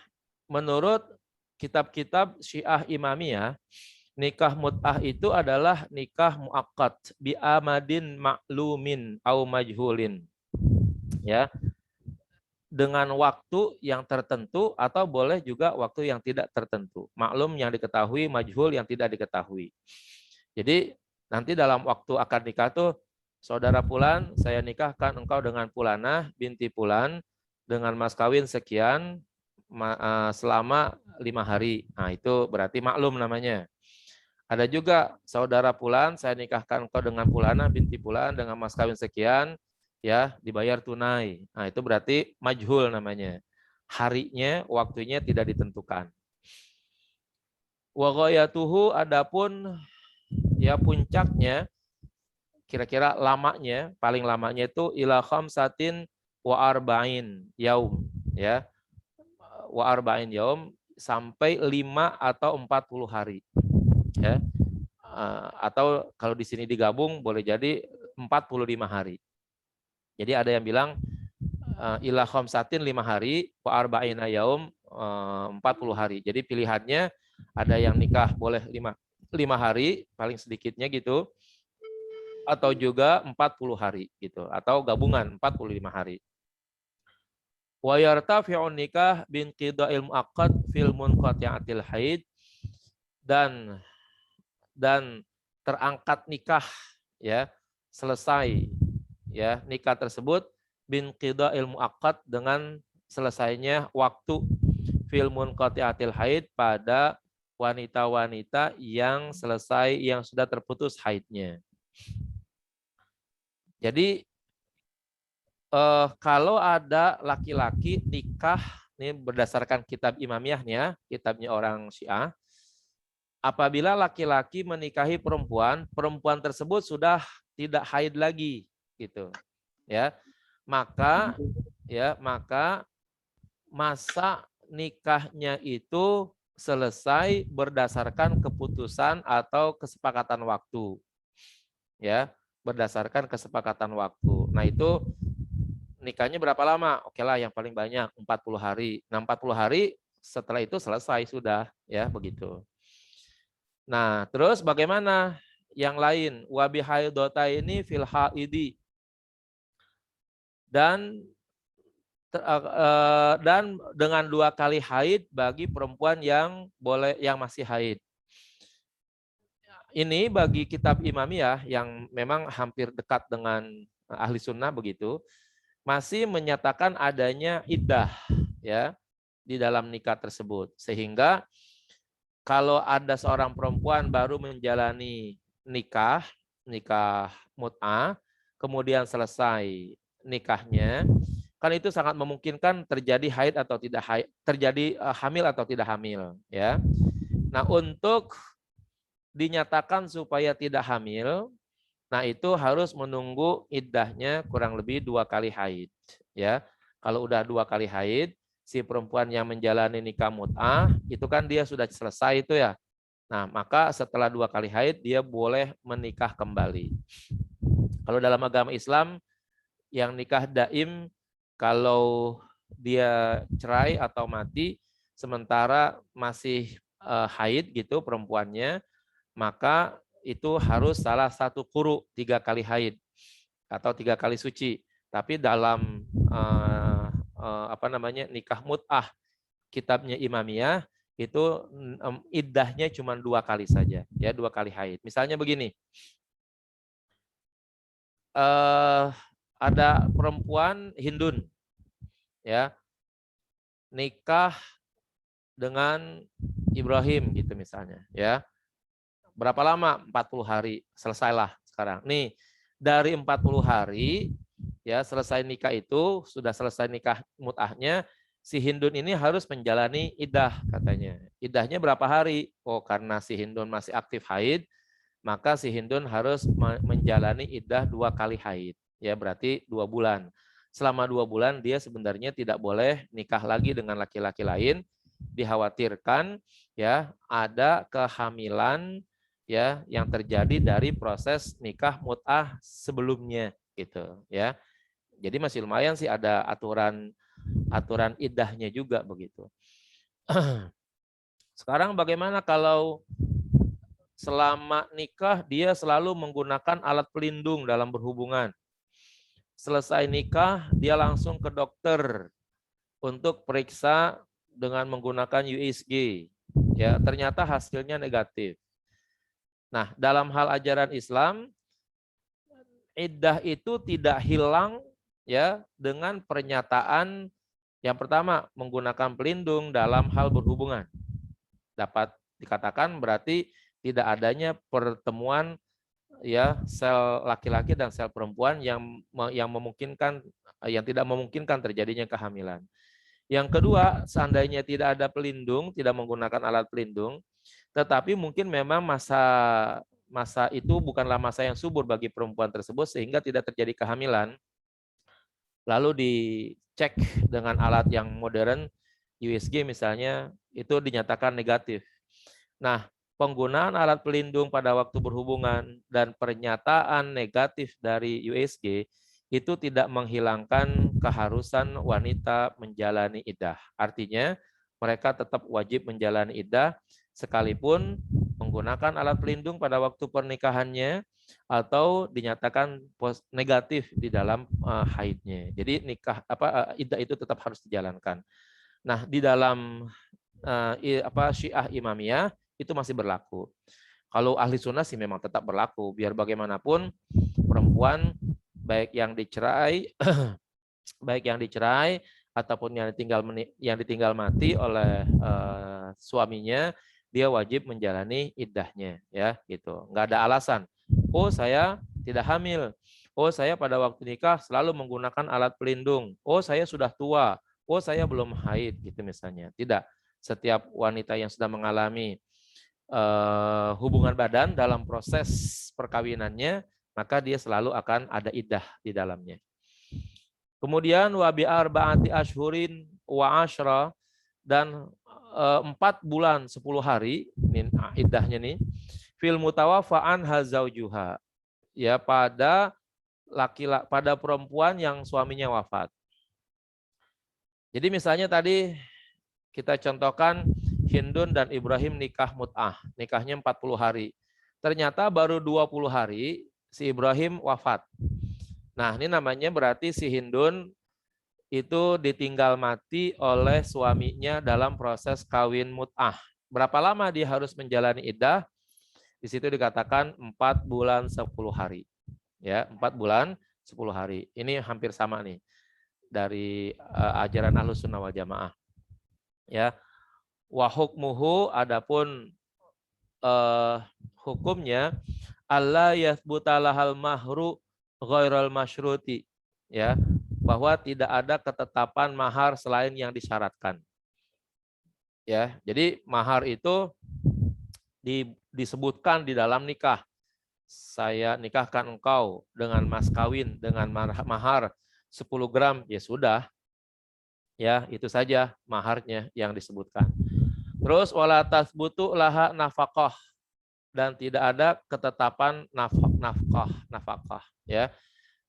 menurut kitab-kitab Syiah Imamiyah, nikah mut'ah itu adalah nikah muaqqad bi amadin ma'lumin au majhulin. Ya. Dengan waktu yang tertentu atau boleh juga waktu yang tidak tertentu. Maklum yang diketahui, majhul yang tidak diketahui. Jadi Nanti dalam waktu akad nikah tuh, saudara Fulan, saya nikahkan engkau dengan Fulanah binti Fulan dengan mas kawin sekian selama 5 hari. Nah, itu berarti maklum namanya. Ada juga saudara Fulan, saya nikahkan engkau dengan Fulanah binti Fulan dengan mas kawin sekian, ya dibayar tunai. Nah, itu berarti majhul namanya. Harinya, waktunya tidak ditentukan. Wa ghayatuhu, adapun ya puncaknya, kira-kira lamanya, paling lamanya itu ila khamsatin wa arba'in yaum, ya. Wa arba'in yaum, sampai 5 atau 40 hari. Ya. Atau kalau di sini digabung boleh jadi 45 hari. Jadi ada yang bilang ila khamsatin 5 hari, wa arba'ina yaum 40 hari. Jadi pilihannya ada yang nikah boleh 5 hari, paling sedikitnya gitu, atau juga 40 hari gitu, atau gabungan 45 hari. Wa yartafi'un nikah bin qida'il muaqqad fil munqati'atil haid, dan terangkat nikah, ya, selesai ya nikah tersebut bin qida'il muaqqad dengan selesainya waktu fil munqati'atil haid, pada wanita-wanita yang selesai, yang sudah terputus haidnya. Jadi kalau ada laki-laki nikah, ini berdasarkan kitab Imamiyahnya, kitabnya orang Syiah, apabila laki-laki menikahi perempuan, perempuan tersebut sudah tidak haid lagi, gitu, ya, maka masa nikahnya itu selesai berdasarkan keputusan atau kesepakatan waktu, ya, berdasarkan kesepakatan waktu. Nah, itu nikahnya berapa lama? Oke lah, yang paling banyak 40 hari. Nah, 40 hari setelah itu selesai sudah, ya, begitu. Nah, terus bagaimana yang lain? Wa bihaidota ini fil haidi. Dan dengan 2 kali haid bagi perempuan yang masih haid. Ini bagi kitab Imamiyah yang memang hampir dekat dengan ahli sunnah begitu, masih menyatakan adanya iddah, ya, di dalam nikah tersebut. Sehingga kalau ada seorang perempuan baru menjalani nikah mut'ah, kemudian selesai nikahnya, kan itu sangat memungkinkan terjadi haid atau tidak haid, terjadi hamil atau tidak hamil, ya. Nah, untuk dinyatakan supaya tidak hamil, nah itu harus menunggu iddahnya kurang lebih 2 kali haid, ya. Kalau udah 2 kali haid, si perempuan yang menjalani nikah mut'ah itu kan dia sudah selesai itu, ya. Nah, maka setelah 2 kali haid dia boleh menikah kembali. Kalau dalam agama Islam yang nikah daim, kalau dia cerai atau mati sementara masih haid gitu perempuannya, maka itu harus salah satu quru, 3 kali haid atau 3 kali suci. Tapi dalam nikah mut'ah kitabnya Imamiyah itu iddahnya cuma 2 kali saja, ya, 2 kali haid. Misalnya begini, ada perempuan Hindun, ya, nikah dengan Ibrahim gitu misalnya, ya. Berapa lama? 40 hari. Selesailah sekarang. Nih, dari 40 hari, ya, selesai nikah itu, sudah selesai nikah mut'ahnya, si Hindun ini harus menjalani iddah katanya. Iddahnya berapa hari? Oh, karena si Hindun masih aktif haid, maka si Hindun harus menjalani iddah 2 kali haid. Ya, berarti 2 bulan. Selama 2 bulan dia sebenarnya tidak boleh nikah lagi dengan laki-laki lain. Dikhawatirkan, ya, ada kehamilan, ya, yang terjadi dari proses nikah mut'ah sebelumnya gitu, ya. Jadi masih lumayan sih ada aturan iddahnya juga begitu. Sekarang bagaimana kalau selama nikah dia selalu menggunakan alat pelindung dalam berhubungan? Selesai nikah dia langsung ke dokter untuk periksa dengan menggunakan USG, ya, ternyata hasilnya negatif. Nah, dalam hal ajaran Islam, iddah itu tidak hilang ya dengan pernyataan yang pertama menggunakan pelindung dalam hal berhubungan. Dapat dikatakan berarti tidak adanya pertemuan ya sel laki-laki dan sel perempuan yang memungkinkan yang tidak memungkinkan terjadinya kehamilan. Yang kedua, seandainya tidak ada pelindung, tidak menggunakan alat pelindung, tetapi mungkin memang masa itu bukanlah masa yang subur bagi perempuan tersebut sehingga tidak terjadi kehamilan. Lalu dicek dengan alat yang modern, USG misalnya, itu dinyatakan negatif. Nah, penggunaan alat pelindung pada waktu berhubungan dan pernyataan negatif dari USG itu tidak menghilangkan keharusan wanita menjalani iddah. Artinya, mereka tetap wajib menjalani iddah sekalipun menggunakan alat pelindung pada waktu pernikahannya atau dinyatakan negatif di dalam haidnya. Jadi iddah itu tetap harus dijalankan. Nah, di dalam Syiah Imamiyah itu masih berlaku. Kalau ahli sunnah sih memang tetap berlaku. Biar bagaimanapun perempuan baik yang dicerai ataupun yang ditinggal mati oleh suaminya, dia wajib menjalani iddahnya, ya gitu. Nggak ada alasan. Oh, saya tidak hamil. Oh, saya pada waktu nikah selalu menggunakan alat pelindung. Oh, saya sudah tua. Oh, saya belum haid, gitu misalnya. Tidak. Setiap wanita yang sudah mengalami hubungan badan dalam proses perkawinannya, maka dia selalu akan ada iddah di dalamnya. Kemudian wa bi arba'ati ashhurin wa asyra, dan 4 bulan 10 hari ini iddahnya nih, fil mutawaffa anha zaujuha, ya pada pada perempuan yang suaminya wafat. Jadi misalnya tadi kita contohkan Hindun dan Ibrahim nikah mut'ah, nikahnya 40 hari. Ternyata baru 20 hari si Ibrahim wafat. Nah, ini namanya berarti si Hindun itu ditinggal mati oleh suaminya dalam proses kawin mut'ah. Berapa lama dia harus menjalani iddah? Di situ dikatakan 4 bulan 10 hari. Ya, 4 bulan 10 hari. Ini hampir sama nih dari ajaran Ahlus Sunnah wal Jamaah. Ya. Wa hukmuhu, adapun hukumnya alla yathbuta lahal mahru ghairal masyruti, ya, bahwa tidak ada ketetapan mahar selain yang disyaratkan. Ya, jadi mahar itu disebutkan di dalam nikah. Saya nikahkan engkau dengan mas kawin dengan mahar 10 gram, ya sudah. Ya, itu saja maharnya yang disebutkan. Terus wala tasbutu laha nafaqah, dan tidak ada ketetapan nafkah, ya.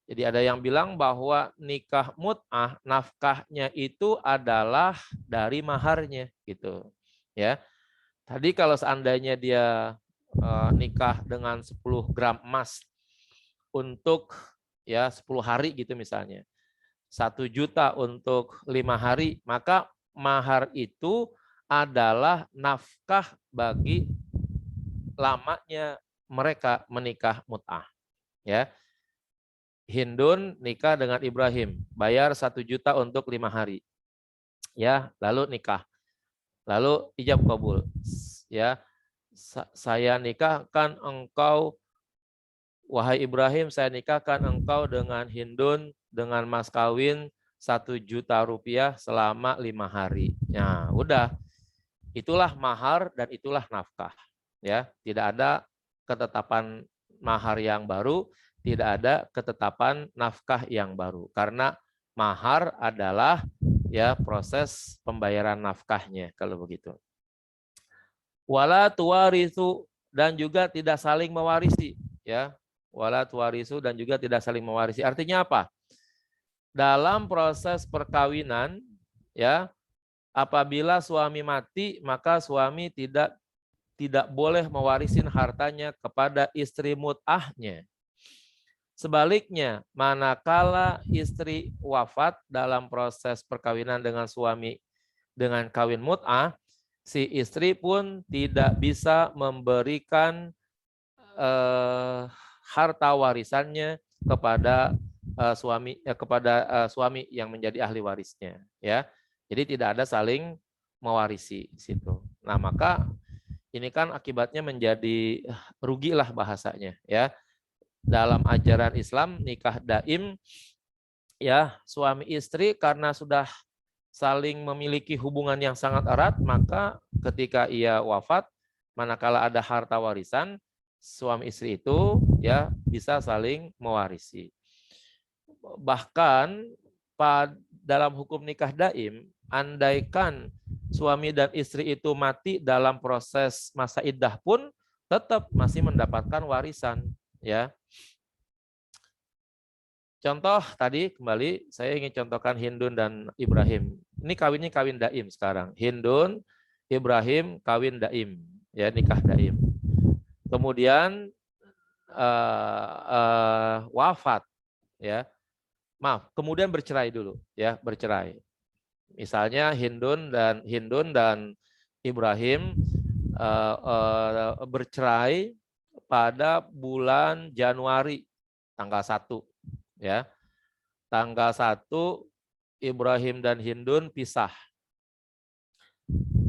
Jadi ada yang bilang bahwa nikah mut'ah nafkahnya itu adalah dari maharnya gitu, ya. Tadi kalau seandainya dia nikah dengan 10 gram emas untuk ya 10 hari gitu misalnya, 1 juta untuk 5 hari, maka mahar itu adalah nafkah bagi lamanya mereka menikah mut'ah. Ya, Hindun nikah dengan Ibrahim, bayar 1 juta untuk 5 hari. Ya, lalu nikah. Lalu ijab kabul. Ya, saya nikahkan engkau, wahai Ibrahim, saya nikahkan engkau dengan Hindun dengan mas kawin 1 juta rupiah selama 5 hari. Nah, udah. Itulah mahar dan itulah nafkah. Ya, tidak ada ketetapan mahar yang baru, tidak ada ketetapan nafkah yang baru. Karena mahar adalah ya proses pembayaran nafkahnya kalau begitu. Wala tuwarisu, dan juga tidak saling mewarisi, ya. Wala tuwarisu, dan juga tidak saling mewarisi. Artinya apa? Dalam proses perkawinan, ya, apabila suami mati, maka suami tidak boleh mewarisin hartanya kepada istri mut'ahnya. Sebaliknya, manakala istri wafat dalam proses perkawinan dengan suami dengan kawin mut'ah, si istri pun tidak bisa memberikan harta warisannya kepada suami yang menjadi ahli warisnya, ya. Jadi tidak ada saling mewarisi di situ. Nah, maka ini kan akibatnya menjadi rugilah bahasanya, ya. Dalam ajaran Islam nikah daim, ya, suami istri karena sudah saling memiliki hubungan yang sangat erat, maka ketika ia wafat, manakala ada harta warisan, suami istri itu ya bisa saling mewarisi. Bahkan dalam hukum nikah daim, andaikan suami dan istri itu mati dalam proses masa iddah pun tetap masih mendapatkan warisan, ya. Contoh tadi kembali saya ingin contohkan Hindun dan Ibrahim. Ini kawinnya kawin daim sekarang. Hindun, Ibrahim kawin daim, ya, nikah daim. Kemudian wafat, ya. Maaf, kemudian bercerai dulu, ya, bercerai. Misalnya Hindun dan Ibrahim bercerai pada bulan Januari tanggal 1, ya. Tanggal 1 Ibrahim dan Hindun pisah.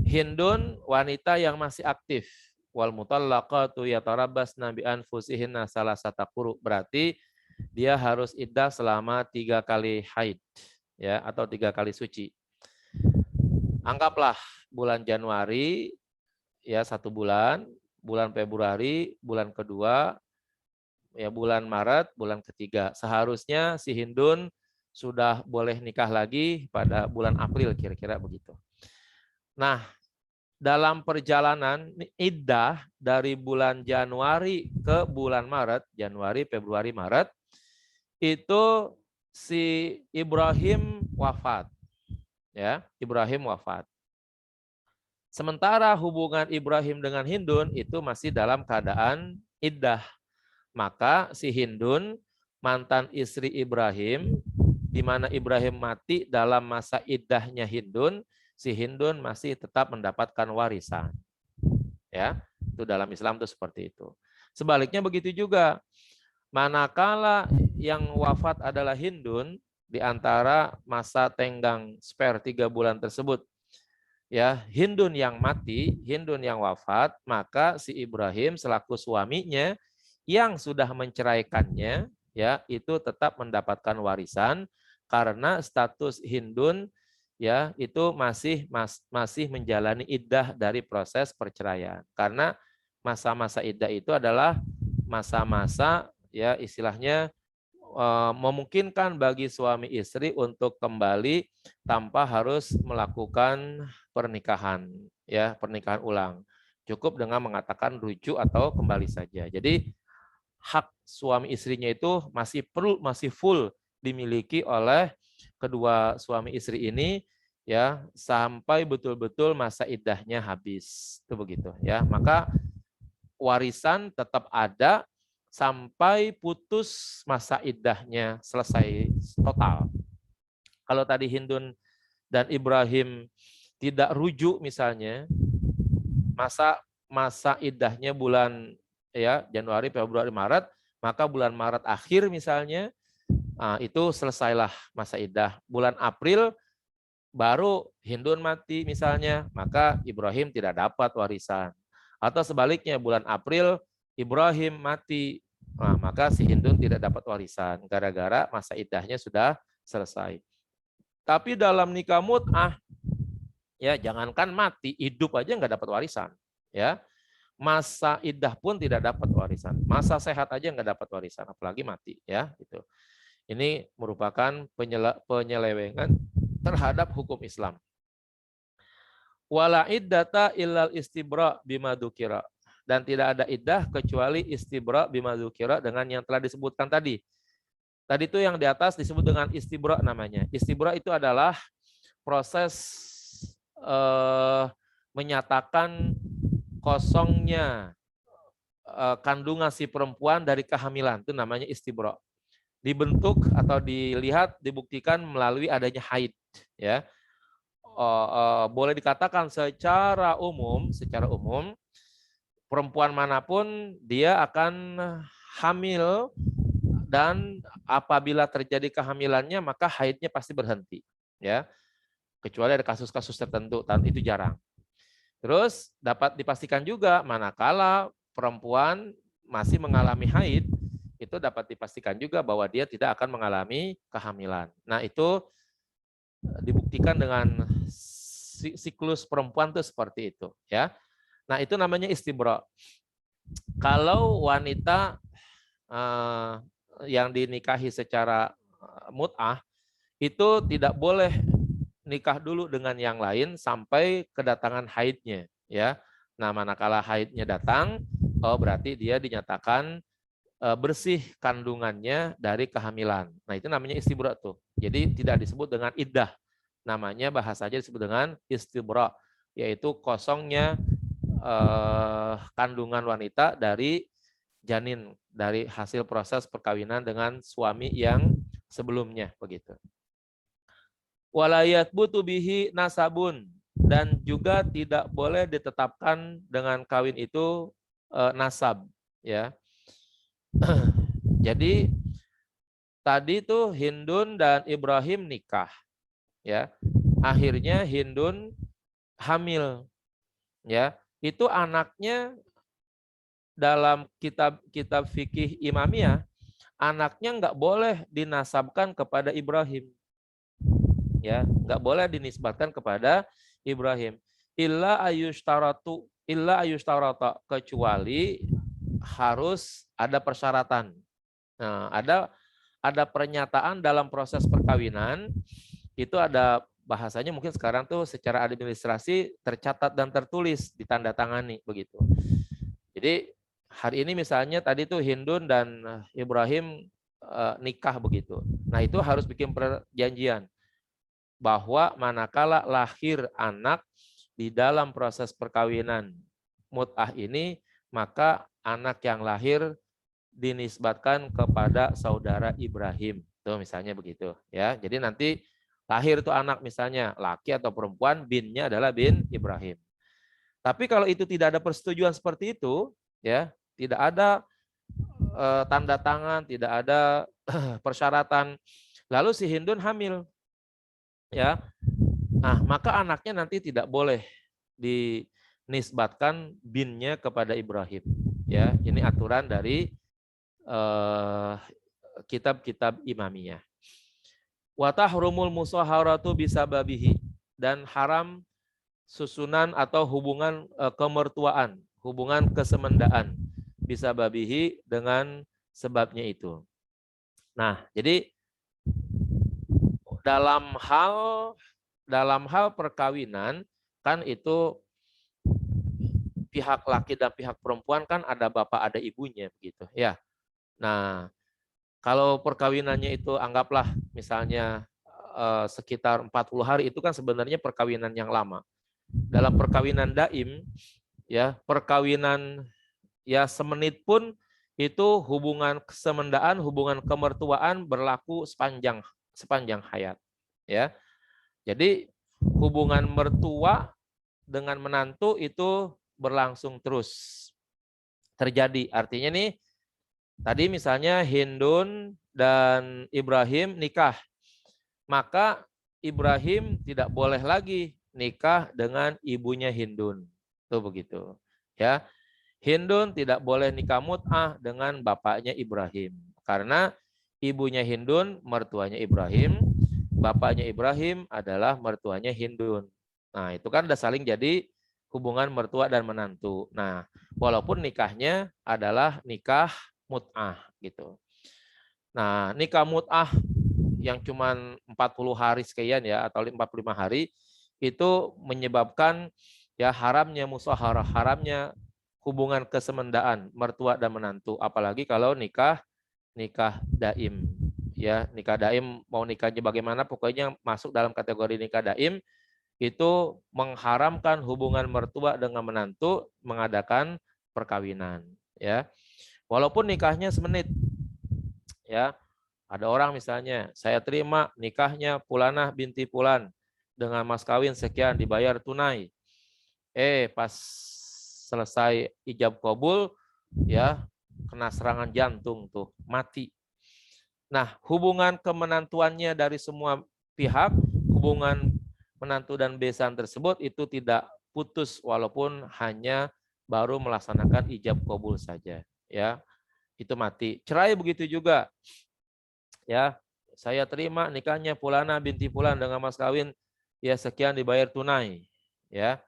Hindun wanita yang masih aktif. Wal mutallaqatu yatarabbasna bi anfusihinna salasata quru. Berarti dia harus iddah selama 3 kali haid, ya, atau 3 kali suci. Anggaplah bulan Januari, ya, 1 bulan, bulan Februari, bulan kedua, ya, bulan Maret, bulan ketiga. Seharusnya si Hindun sudah boleh nikah lagi pada bulan April, kira-kira begitu. Nah, dalam perjalanan iddah dari bulan Januari ke bulan Maret, Januari, Februari, Maret, itu si Ibrahim wafat. Ya, Ibrahim wafat. Sementara hubungan Ibrahim dengan Hindun itu masih dalam keadaan iddah. Maka si Hindun, mantan istri Ibrahim, di mana Ibrahim mati dalam masa iddahnya Hindun, si Hindun masih tetap mendapatkan warisan. Ya, itu dalam Islam itu seperti itu. Sebaliknya begitu juga. Manakala yang wafat adalah Hindun di antara masa tenggang spare 3 bulan tersebut, ya, Hindun yang mati, Hindun yang wafat, maka si Ibrahim selaku suaminya yang sudah menceraikannya, ya, itu tetap mendapatkan warisan karena status Hindun, ya, itu masih menjalani iddah dari proses perceraian. Karena masa-masa iddah itu adalah masa-masa, ya, istilahnya memungkinkan bagi suami istri untuk kembali tanpa harus melakukan pernikahan, ya, pernikahan ulang. Cukup dengan mengatakan rujuk atau kembali saja. Jadi hak suami istrinya itu masih full dimiliki oleh kedua suami istri ini, ya, sampai betul-betul masa iddahnya habis. Itu begitu, ya. Maka warisan tetap ada sampai putus masa iddahnya selesai total. Kalau tadi Hindun dan Ibrahim tidak rujuk misalnya, masa iddahnya bulan, ya, Januari, Februari, Maret, maka bulan Maret akhir misalnya, itu selesailah masa iddah. Bulan April baru Hindun mati misalnya, maka Ibrahim tidak dapat warisan. Atau sebaliknya bulan April Ibrahim mati, maka si Hindun tidak dapat warisan gara-gara masa iddahnya sudah selesai. Tapi dalam nikah mut'ah, ya, jangankan mati, hidup aja nggak dapat warisan, ya. Masa iddah pun tidak dapat warisan, masa sehat aja nggak dapat warisan, apalagi mati, ya, itu. Ini merupakan penyelewengan terhadap hukum Islam. Wala iddata illal istibra bima dzukira. Dan tidak ada iddah kecuali istibra bima dzukira, dengan yang telah disebutkan tadi. Tadi itu yang di atas disebut dengan istibra namanya. Istibra itu adalah proses menyatakan kosongnya kandungan si perempuan dari kehamilan, itu namanya istibra. Dibentuk atau dilihat, dibuktikan melalui adanya haid, ya. Boleh dikatakan secara umum perempuan manapun dia akan hamil, dan apabila terjadi kehamilannya maka haidnya pasti berhenti, ya. Kecuali ada kasus-kasus tertentu, dan itu jarang. Terus dapat dipastikan juga manakala perempuan masih mengalami haid, itu dapat dipastikan juga bahwa dia tidak akan mengalami kehamilan. Nah, itu dibuktikan dengan siklus perempuan tuh seperti itu, ya. Nah, itu namanya istibra. Kalau wanita yang dinikahi secara mut'ah itu tidak boleh nikah dulu dengan yang lain sampai kedatangan haidnya, ya. Nah, manakala haidnya datang, oh berarti dia dinyatakan bersih kandungannya dari kehamilan. Nah, itu namanya istibra tuh. Jadi tidak disebut dengan iddah. Namanya bahasanya disebut dengan istibra, yaitu kosongnya kandungan wanita dari janin, dari hasil proses perkawinan dengan suami yang sebelumnya, begitu. Walayat butuh bihi nasabun, dan juga tidak boleh ditetapkan dengan kawin itu nasab, ya. Jadi tadi tuh Hindun dan Ibrahim nikah, ya. Akhirnya Hindun hamil, ya. Itu anaknya dalam kitab fikih Imamiyah, anaknya nggak boleh dinasabkan kepada Ibrahim, ya, nggak boleh dinisbatkan kepada Ibrahim. Illa ayushtarata, kecuali harus ada persyaratan. Nah, ada pernyataan dalam proses perkawinan, itu ada bahasanya mungkin sekarang tuh secara administrasi tercatat dan tertulis, ditandatangani, begitu. Jadi hari ini misalnya tadi tuh Hindun dan Ibrahim nikah, begitu. Nah, itu harus bikin perjanjian bahwa manakala lahir anak di dalam proses perkawinan mut'ah ini, maka anak yang lahir dinisbatkan kepada saudara Ibrahim. Tuh misalnya begitu, ya. Jadi nanti lahir tuh anak misalnya laki atau perempuan, binnya adalah bin Ibrahim. Tapi kalau itu tidak ada persetujuan seperti itu, ya, tidak ada tanda tangan, tidak ada persyaratan, lalu si Hindun hamil, ya. Nah, maka anaknya nanti tidak boleh dinisbatkan binnya kepada Ibrahim, ya. Ini aturan dari kitab-kitab Imamiyah. Wa tahrumul musaharatu bisababihi, dan haram susunan atau hubungan kemertuaan, hubungan kesemendaan bisababihi, dengan sebabnya itu. Nah, jadi dalam hal perkawinan kan itu pihak laki dan pihak perempuan kan ada bapak ada ibunya, begitu, ya. Nah, kalau perkawinannya itu anggaplah misalnya sekitar 40 hari, itu kan sebenarnya perkawinan yang lama. Dalam perkawinan daim, ya, perkawinan ya semenit pun itu hubungan kesemendaan, hubungan kemertuaan berlaku sepanjang hayat, ya. Jadi hubungan mertua dengan menantu itu berlangsung terus terjadi. Artinya nih, tadi misalnya Hindun dan Ibrahim nikah, maka Ibrahim tidak boleh lagi nikah dengan ibunya Hindun. Tuh begitu, ya. Hindun tidak boleh nikah mut'ah dengan bapaknya Ibrahim, karena ibunya Hindun mertuanya Ibrahim, bapaknya Ibrahim adalah mertuanya Hindun. Nah, itu kan udah saling jadi hubungan mertua dan menantu. Nah, walaupun nikahnya adalah nikah mut'ah, gitu. Nah, nikah mut'ah yang cuman 40 hari sekian, ya, atau 45 hari, itu menyebabkan ya haramnya musaharah, haramnya hubungan kesemendaan mertua dan menantu, apalagi kalau nikah daim, ya. Nikah daim mau nikahnya bagaimana, pokoknya masuk dalam kategori nikah daim, itu mengharamkan hubungan mertua dengan menantu mengadakan perkawinan, ya. Walaupun nikahnya semenit, ya. Ada orang misalnya, saya terima nikahnya Pulanah binti Pulan dengan mas kawin sekian dibayar tunai. Pas selesai ijab kabul, ya kena serangan jantung tuh, mati. Nah, hubungan kemenantuannya dari semua pihak, hubungan menantu dan besan tersebut itu tidak putus walaupun hanya baru melaksanakan ijab kabul saja, ya. Itu mati. Cerai begitu juga. Ya, saya terima nikahnya Fulana binti Fulan dengan mas kawin ya sekian dibayar tunai, ya.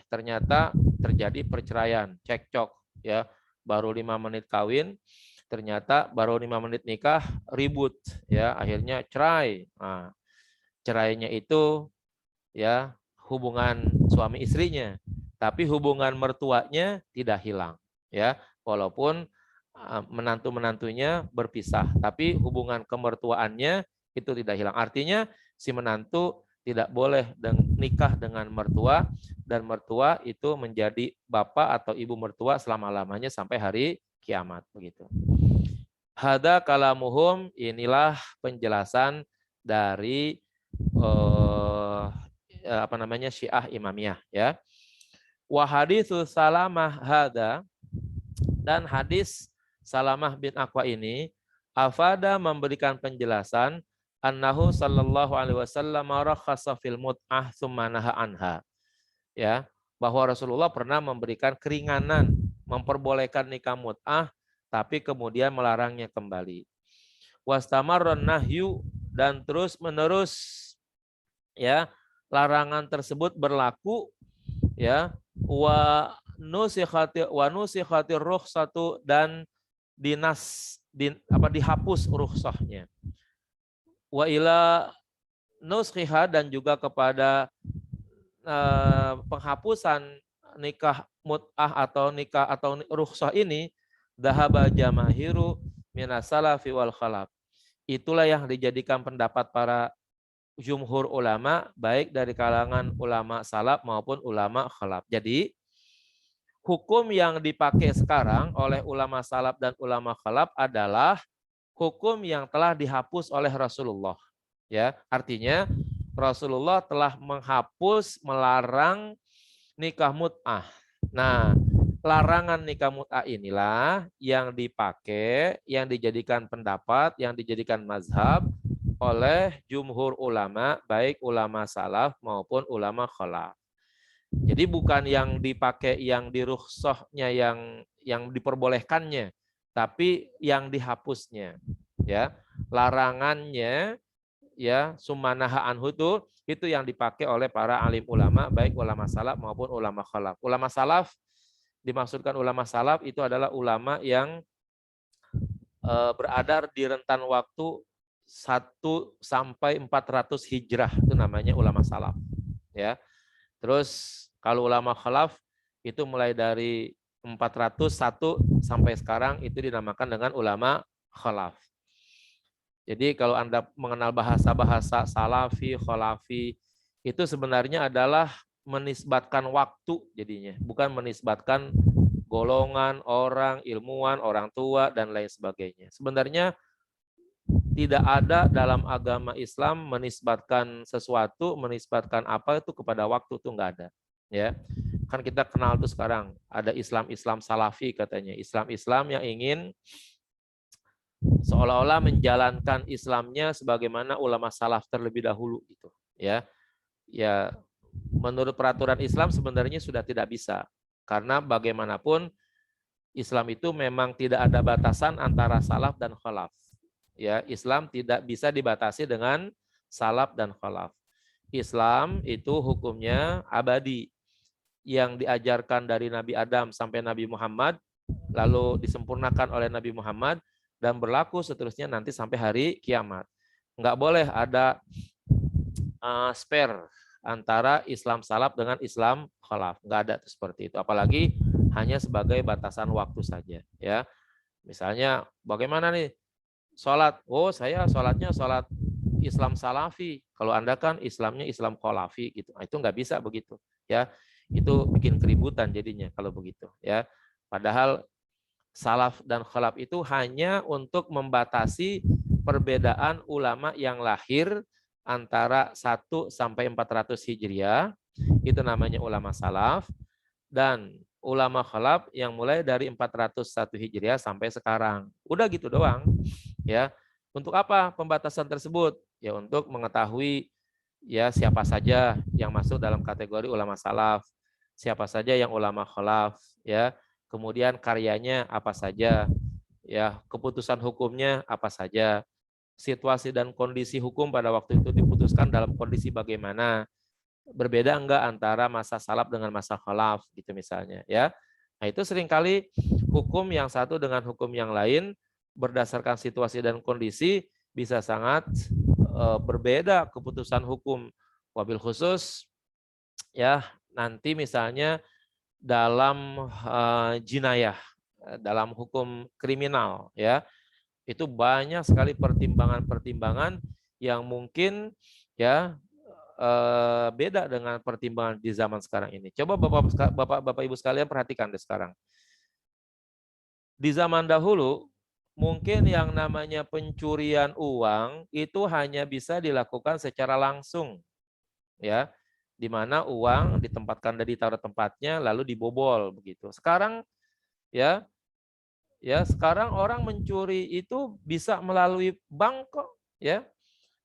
Ternyata terjadi perceraian, cekcok, ya. Baru 5 menit kawin, ternyata baru 5 menit nikah, ribut, ya. Akhirnya cerai. Nah, cerainya itu ya hubungan suami istrinya, tapi hubungan mertuanya tidak hilang, ya. Walaupun menantu-menantunya berpisah, tapi hubungan kemertuaannya itu tidak hilang. Artinya si menantu tidak boleh nikah dengan mertua, dan mertua itu menjadi bapak atau ibu mertua selama-lamanya sampai hari kiamat, begitu. Hada kalamuhum, inilah penjelasan dari Syiah Imamiyah, ya. Wa haditsus Salamah hada, dan hadis Salamah bin Aqwa ini afada memberikan penjelasan annahu sallallahu alaihi wasallam rakhasa fil mut'ah tsumma naha anha. Ya, bahwa Rasulullah pernah memberikan keringanan, memperbolehkan nikah mut'ah tapi kemudian melarangnya kembali. Wastamarran nahyu, dan terus-menerus ya larangan tersebut berlaku, ya. Wa nusikhatir rukhsatu, dan dihapus rukhsahnya. Wa ila nuskhiha, dan juga kepada penghapusan nikah mut'ah atau nikah atau rukhsah ini, dhahaba jamahiru minas salafi wal khalaf. Itulah yang dijadikan pendapat para jumhur ulama, baik dari kalangan ulama salaf maupun ulama khalaf. Jadi hukum yang dipakai sekarang oleh ulama salaf dan ulama khalaf adalah hukum yang telah dihapus oleh Rasulullah. Ya, artinya Rasulullah telah menghapus, melarang nikah mut'ah. Nah, larangan nikah mut'ah inilah yang dipakai, yang dijadikan pendapat, yang dijadikan mazhab oleh jumhur ulama, baik ulama salaf maupun ulama khalaf. Jadi bukan yang dipakai, yang dirukhsahnya, yang diperbolehkannya, tapi yang dihapusnya, ya. Larangannya, ya, sumanaha anhu itu yang dipakai oleh para alim ulama, baik ulama salaf maupun ulama khalaf. Ulama salaf, dimaksudkan ulama salaf itu adalah ulama yang berada di rentan waktu 1 sampai 400 hijrah, itu namanya ulama salaf, ya. Terus kalau ulama khalaf itu mulai dari 401 sampai sekarang itu dinamakan dengan ulama khalaf. Jadi kalau Anda mengenal bahasa-bahasa salafi, khalafi, itu sebenarnya adalah menisbatkan waktu jadinya, bukan menisbatkan golongan, orang, ilmuwan, orang tua, dan lain sebagainya. Sebenarnya tidak ada dalam agama Islam menisbatkan sesuatu, menisbatkan apa itu kepada waktu, itu enggak ada. Ya, kan kita kenal tuh sekarang ada Islam salafi katanya, Islam yang ingin seolah-olah menjalankan Islamnya sebagaimana ulama salaf terlebih dahulu gitu, ya. Ya, menurut peraturan Islam sebenarnya sudah tidak bisa, karena bagaimanapun Islam itu memang tidak ada batasan antara salaf dan khalaf. Ya, Islam tidak bisa dibatasi dengan salaf dan khalaf. Islam itu hukumnya abadi, yang diajarkan dari Nabi Adam sampai Nabi Muhammad, lalu disempurnakan oleh Nabi Muhammad, dan berlaku seterusnya nanti sampai hari kiamat. Enggak boleh ada spare antara Islam salaf dengan Islam khalaf. Enggak ada seperti itu. Apalagi hanya sebagai batasan waktu saja. Ya, misalnya bagaimana nih sholat? Oh, saya sholatnya sholat Islam salafi. Kalau Anda kan Islamnya Islam khalafi gitu. Nah, itu nggak bisa begitu. Ya, itu bikin keributan jadinya kalau begitu. Ya, padahal salaf dan khalaf itu hanya untuk membatasi perbedaan ulama yang lahir antara 1 sampai 400 Hijriah, itu namanya ulama salaf, dan ulama khalaf yang mulai dari 401 Hijriah sampai sekarang. Udah gitu doang. Ya. Untuk apa pembatasan tersebut? Ya untuk mengetahui ya siapa saja yang masuk dalam kategori ulama salaf, siapa saja yang ulama khalaf, ya. Kemudian karyanya apa saja, ya, keputusan hukumnya apa saja, situasi dan kondisi hukum pada waktu itu diputuskan dalam kondisi bagaimana, berbeda enggak antara masa salaf dengan masa khalaf gitu misalnya, ya. Nah, itu seringkali hukum yang satu dengan hukum yang lain berdasarkan situasi dan kondisi bisa sangat berbeda keputusan hukum. Wabil khusus ya nanti misalnya dalam jinayah, dalam hukum kriminal, ya. Itu banyak sekali pertimbangan-pertimbangan yang mungkin ya beda dengan pertimbangan di zaman sekarang ini. Coba Bapak Ibu sekalian perhatikan deh sekarang. Di zaman dahulu mungkin yang namanya pencurian uang itu hanya bisa dilakukan secara langsung, ya, di mana uang ditempatkan dari taruh tempatnya lalu dibobol begitu. Sekarang ya sekarang orang mencuri itu bisa melalui bank kok, ya,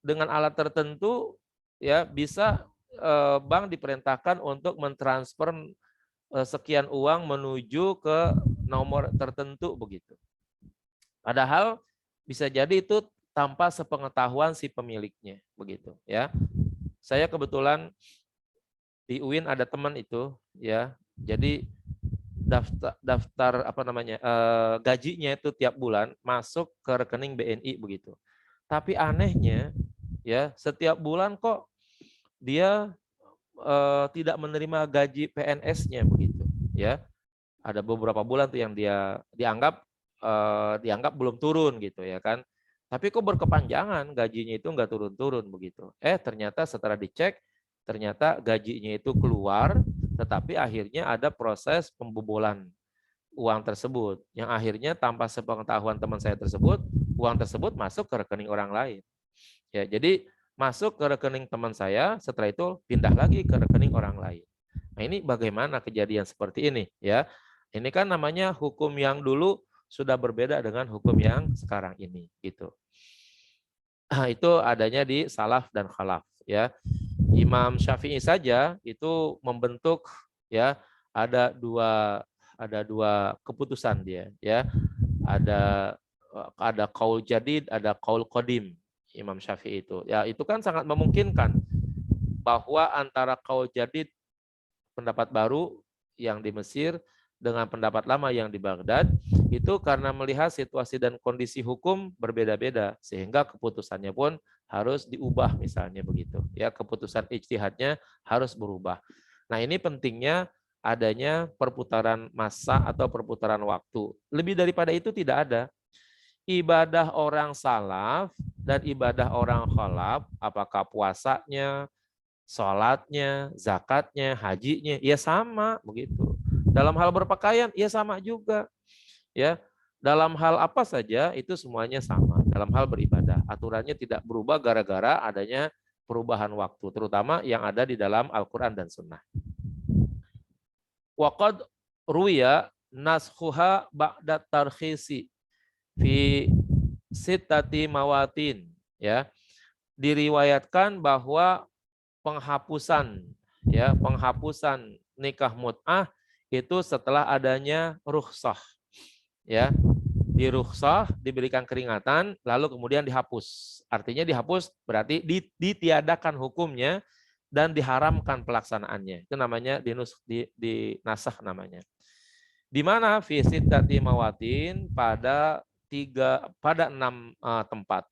dengan alat tertentu, ya, bisa bank diperintahkan untuk mentransfer sekian uang menuju ke nomor tertentu begitu. Padahal bisa jadi itu tanpa sepengetahuan si pemiliknya begitu, ya. Saya kebetulan di UIN ada teman itu, ya. Jadi daftar apa namanya gajinya itu tiap bulan masuk ke rekening BNI begitu. Tapi anehnya ya setiap bulan kok dia tidak menerima gaji PNS-nya begitu, ya. Ada beberapa bulan tuh yang dia dianggap belum turun gitu ya kan. Tapi kok berkepanjangan gajinya itu nggak turun-turun begitu. Ternyata setelah dicek ternyata gajinya itu keluar, tetapi akhirnya ada proses pembobolan uang tersebut yang akhirnya tanpa sepengetahuan teman saya tersebut, uang tersebut masuk ke rekening orang lain. Ya, jadi masuk ke rekening teman saya, setelah itu pindah lagi ke rekening orang lain. Nah, ini bagaimana kejadian seperti ini, ya? Ini kan namanya hukum yang dulu sudah berbeda dengan hukum yang sekarang ini, gitu. Nah, itu adanya di salaf dan khalaf, ya. Imam Syafi'i saja itu membentuk, ya, ada dua keputusan dia, ya. Ada qaul jadid, ada qaul qadim. Imam Syafi'i itu, ya, itu kan sangat memungkinkan bahwa antara qaul jadid pendapat baru yang di Mesir dengan pendapat lama yang di Baghdad itu karena melihat situasi dan kondisi hukum berbeda-beda sehingga keputusannya pun harus diubah misalnya begitu, ya, keputusan ijtihadnya harus berubah. Nah, ini pentingnya adanya perputaran masa atau perputaran waktu. Lebih daripada itu tidak ada. Ibadah orang salaf dan ibadah orang khalaf, apakah puasanya, sholatnya, zakatnya, hajinya, ya sama begitu. Dalam hal berpakaian, ya sama juga. Ya, dalam hal apa saja itu semuanya sama. Dalam hal beribadah, aturannya tidak berubah gara-gara adanya perubahan waktu, terutama yang ada di dalam Al-Quran dan Sunnah. Waqad ruya naskhuha ba'da tarkhisi fi sittati mawatin, ya, diriwayatkan bahwa penghapusan nikah mut'ah itu setelah adanya rukhsah, ya, di rukhsah diberikan keringatan lalu kemudian dihapus, artinya dihapus berarti ditiadakan hukumnya dan diharamkan pelaksanaannya, itu namanya dinasakh namanya. Di mana fi sittati mawatin pada 6 tempat.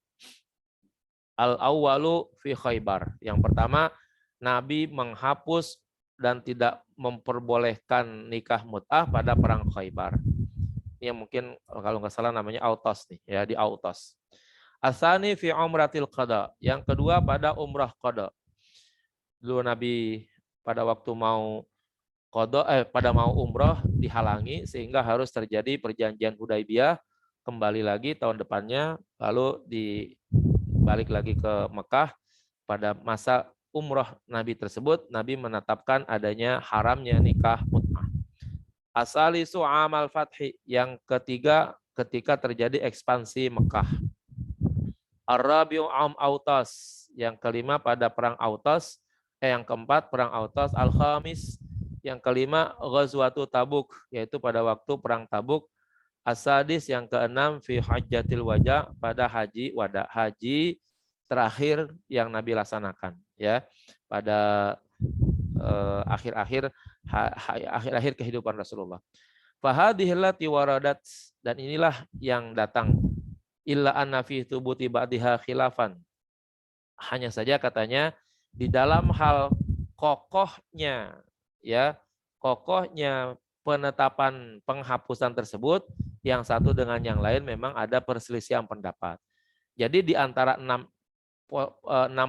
Al-awwalu fi Khaybar. Yang pertama, Nabi menghapus dan tidak memperbolehkan nikah mut'ah pada perang Khaybar. Ini mungkin kalau nggak salah namanya Autos nih, ya, di Autos. Asani fi umratil qada. Yang kedua pada umrah qada. Dulu Nabi pada waktu mau pada mau umrah dihalangi sehingga harus terjadi perjanjian Hudaibiyah, kembali lagi tahun depannya, lalu balik lagi ke Mekah. Pada masa umrah Nabi tersebut, Nabi menetapkan adanya haramnya nikah mut'ah. Asalisu amal fathi, yang ketiga ketika terjadi ekspansi Mekah. Ar-rabi'u am Autas, yang kelima pada perang Autas, yang keempat perang Autas. Al-khamis, yang kelima Ghazwatu Tabuk, yaitu pada waktu perang Tabuk. As-sadis, yang keenam fi hajjatil wada, pada haji wada, haji terakhir yang Nabi laksanakan, ya, pada akhir-akhir kehidupan Rasulullah. Fahadhillati waradat, dan inilah yang datang. Illa anna fi thubuti ba'diha khilafan. Hanya saja katanya di dalam hal kokohnya, ya, kokohnya penetapan penghapusan tersebut, yang satu dengan yang lain memang ada perselisihan pendapat. Jadi di antara 6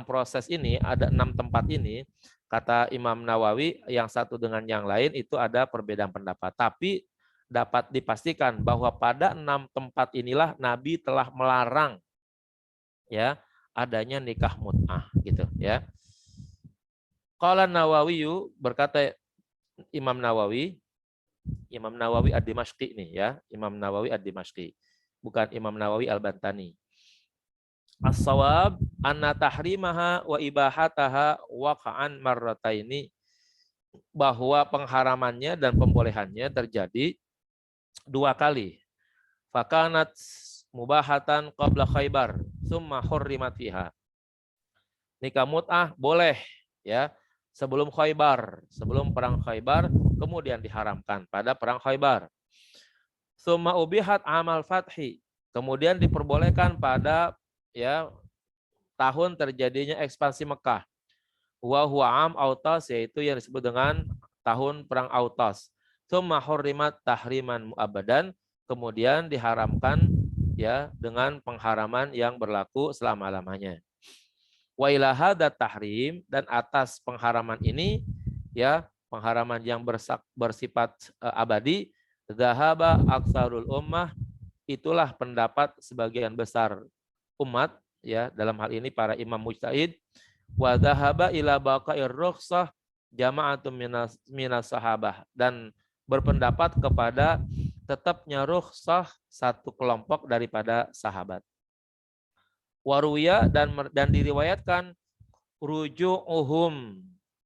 proses ini, ada 6 tempat ini, kata Imam Nawawi, yang satu dengan yang lain itu ada perbedaan pendapat. Tapi dapat dipastikan bahwa pada 6 tempat inilah Nabi telah melarang, ya, adanya nikah mut'ah, gitu, ya. Qala Nawawi, berkata Imam Nawawi Ad-Dimashqi nih, ya, Imam Nawawi Ad-Dimashqi, bukan Imam Nawawi Al-Bantani. As-shawab anna tahrimaha wa ibahataha waqa'an marrataini, bahwa pengharamannya dan pembolehannya terjadi 2 kali. Fakanat mubahatan qabla Khaybar, summa hurrimat fiha. Nikah mut'ah boleh, ya, sebelum Khaybar, sebelum perang Khaybar, kemudian diharamkan pada perang Khaybar. Summa ubihat amal fathi, kemudian diperbolehkan pada, ya, tahun terjadinya ekspansi Mekah. Wa huwa am Autas, yaitu yang disebut dengan tahun perang Autas. Tsumma hurrimat tahriman mu'abbadan, kemudian diharamkan, ya, dengan pengharaman yang berlaku selama-lamanya. Wa ila hadat tahrim, dan atas pengharaman ini, ya, pengharaman yang bersifat abadi, zahaba aksarul ummah, itulah pendapat sebagian besar umat, ya, dalam hal ini para imam mujtahid. Wa zahaba ila baqa'ir rukhsah jama'atun minas sahabah, dan berpendapat kepada tetapnya rukhsah satu kelompok daripada sahabat. Waruya, dan diriwayatkan ruju'uhum,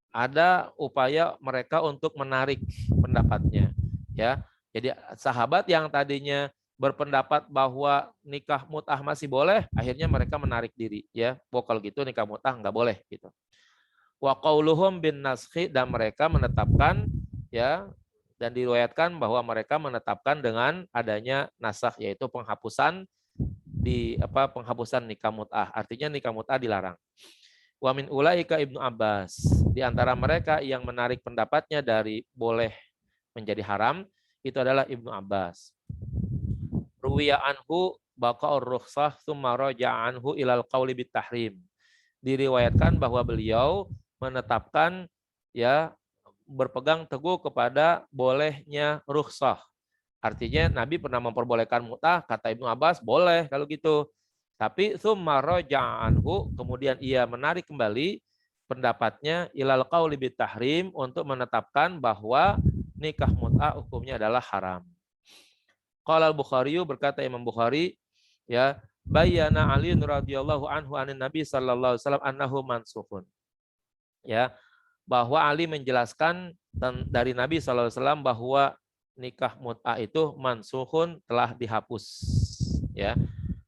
ada upaya mereka untuk menarik pendapatnya, ya. Jadi sahabat yang tadinya berpendapat bahwa nikah mut'ah masih boleh, akhirnya mereka menarik diri, ya. Kalau gitu nikah mut'ah nggak boleh, gitu. Wa qauluhum bin naskhi, dan mereka menetapkan, ya, dan diriwayatkan bahwa mereka menetapkan dengan adanya nasakh, yaitu penghapusan penghapusan nikah mut'ah. Artinya nikah mut'ah dilarang. Wa min ulaika Ibnu Abbas, di antara mereka yang menarik pendapatnya dari boleh menjadi haram, itu adalah Ibnu Abbas. Ruwiya anhu baqa'ur rukhsah tsumma raja'a anhu ilal qauli bit tahrim. Diriwayatkan bahwa beliau menetapkan, ya, berpegang teguh kepada bolehnya rukhsah. Artinya Nabi pernah memperbolehkan mut'ah, kata Ibnu Abbas, boleh kalau gitu. Tapi tsumma raja'a anhu, kemudian ia menarik kembali pendapatnya ilal qauli bit tahrim, untuk menetapkan bahwa nikah mut'ah hukumnya adalah haram. Qala al-Bukhari, berkata Imam Bukhari, ya, bayyana Ali radhiyallahu anhu anin Nabi sallallahu alaihi wasallam annahu mansukhun. Ya, bahwa Ali menjelaskan dari Nabi sallallahu alaihi wasallam bahwa nikah mut'ah itu mansukhun, telah dihapus, ya.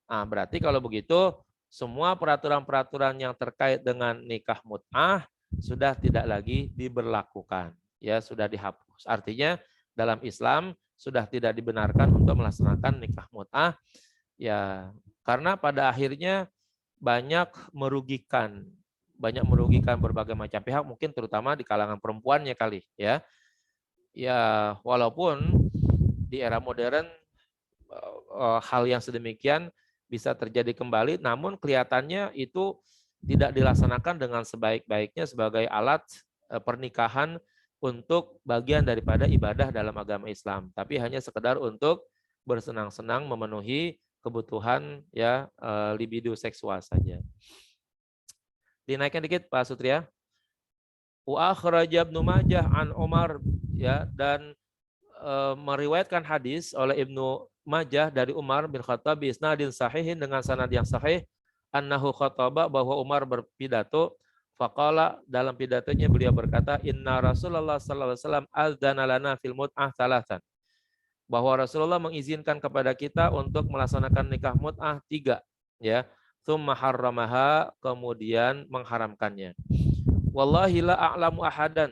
Nah, berarti kalau begitu semua peraturan-peraturan yang terkait dengan nikah mut'ah sudah tidak lagi diberlakukan, ya, sudah dihapus. Artinya dalam Islam sudah tidak dibenarkan untuk melaksanakan nikah mut'ah, ya, karena pada akhirnya banyak merugikan berbagai macam pihak, mungkin terutama di kalangan perempuannya kali, ya. Ya, walaupun di era modern hal yang sedemikian bisa terjadi kembali, namun kelihatannya itu tidak dilaksanakan dengan sebaik-baiknya sebagai alat pernikahan untuk bagian daripada ibadah dalam agama Islam, tapi hanya sekedar untuk bersenang-senang memenuhi kebutuhan, ya, libido seksual saja. Dinaikkan dikit Pak Sutria. Wa akhraja Ibnu Majah an Umar, ya, dan meriwayatkan hadis oleh Ibnu Majah dari Umar bin Khattab bi isnadin sahihin dengan sanad yang sahih annahu khataba bahwa Umar berpidato faqala dalam pidatonya beliau berkata inna Rasulullah sallallahu alaihi wasallam adzana lana fil mut'ah thalathan bahwa Rasulullah mengizinkan kepada kita untuk melaksanakan nikah mut'ah 3 ya tsumma harramaha kemudian mengharamkannya wallahi la a'lamu ahadan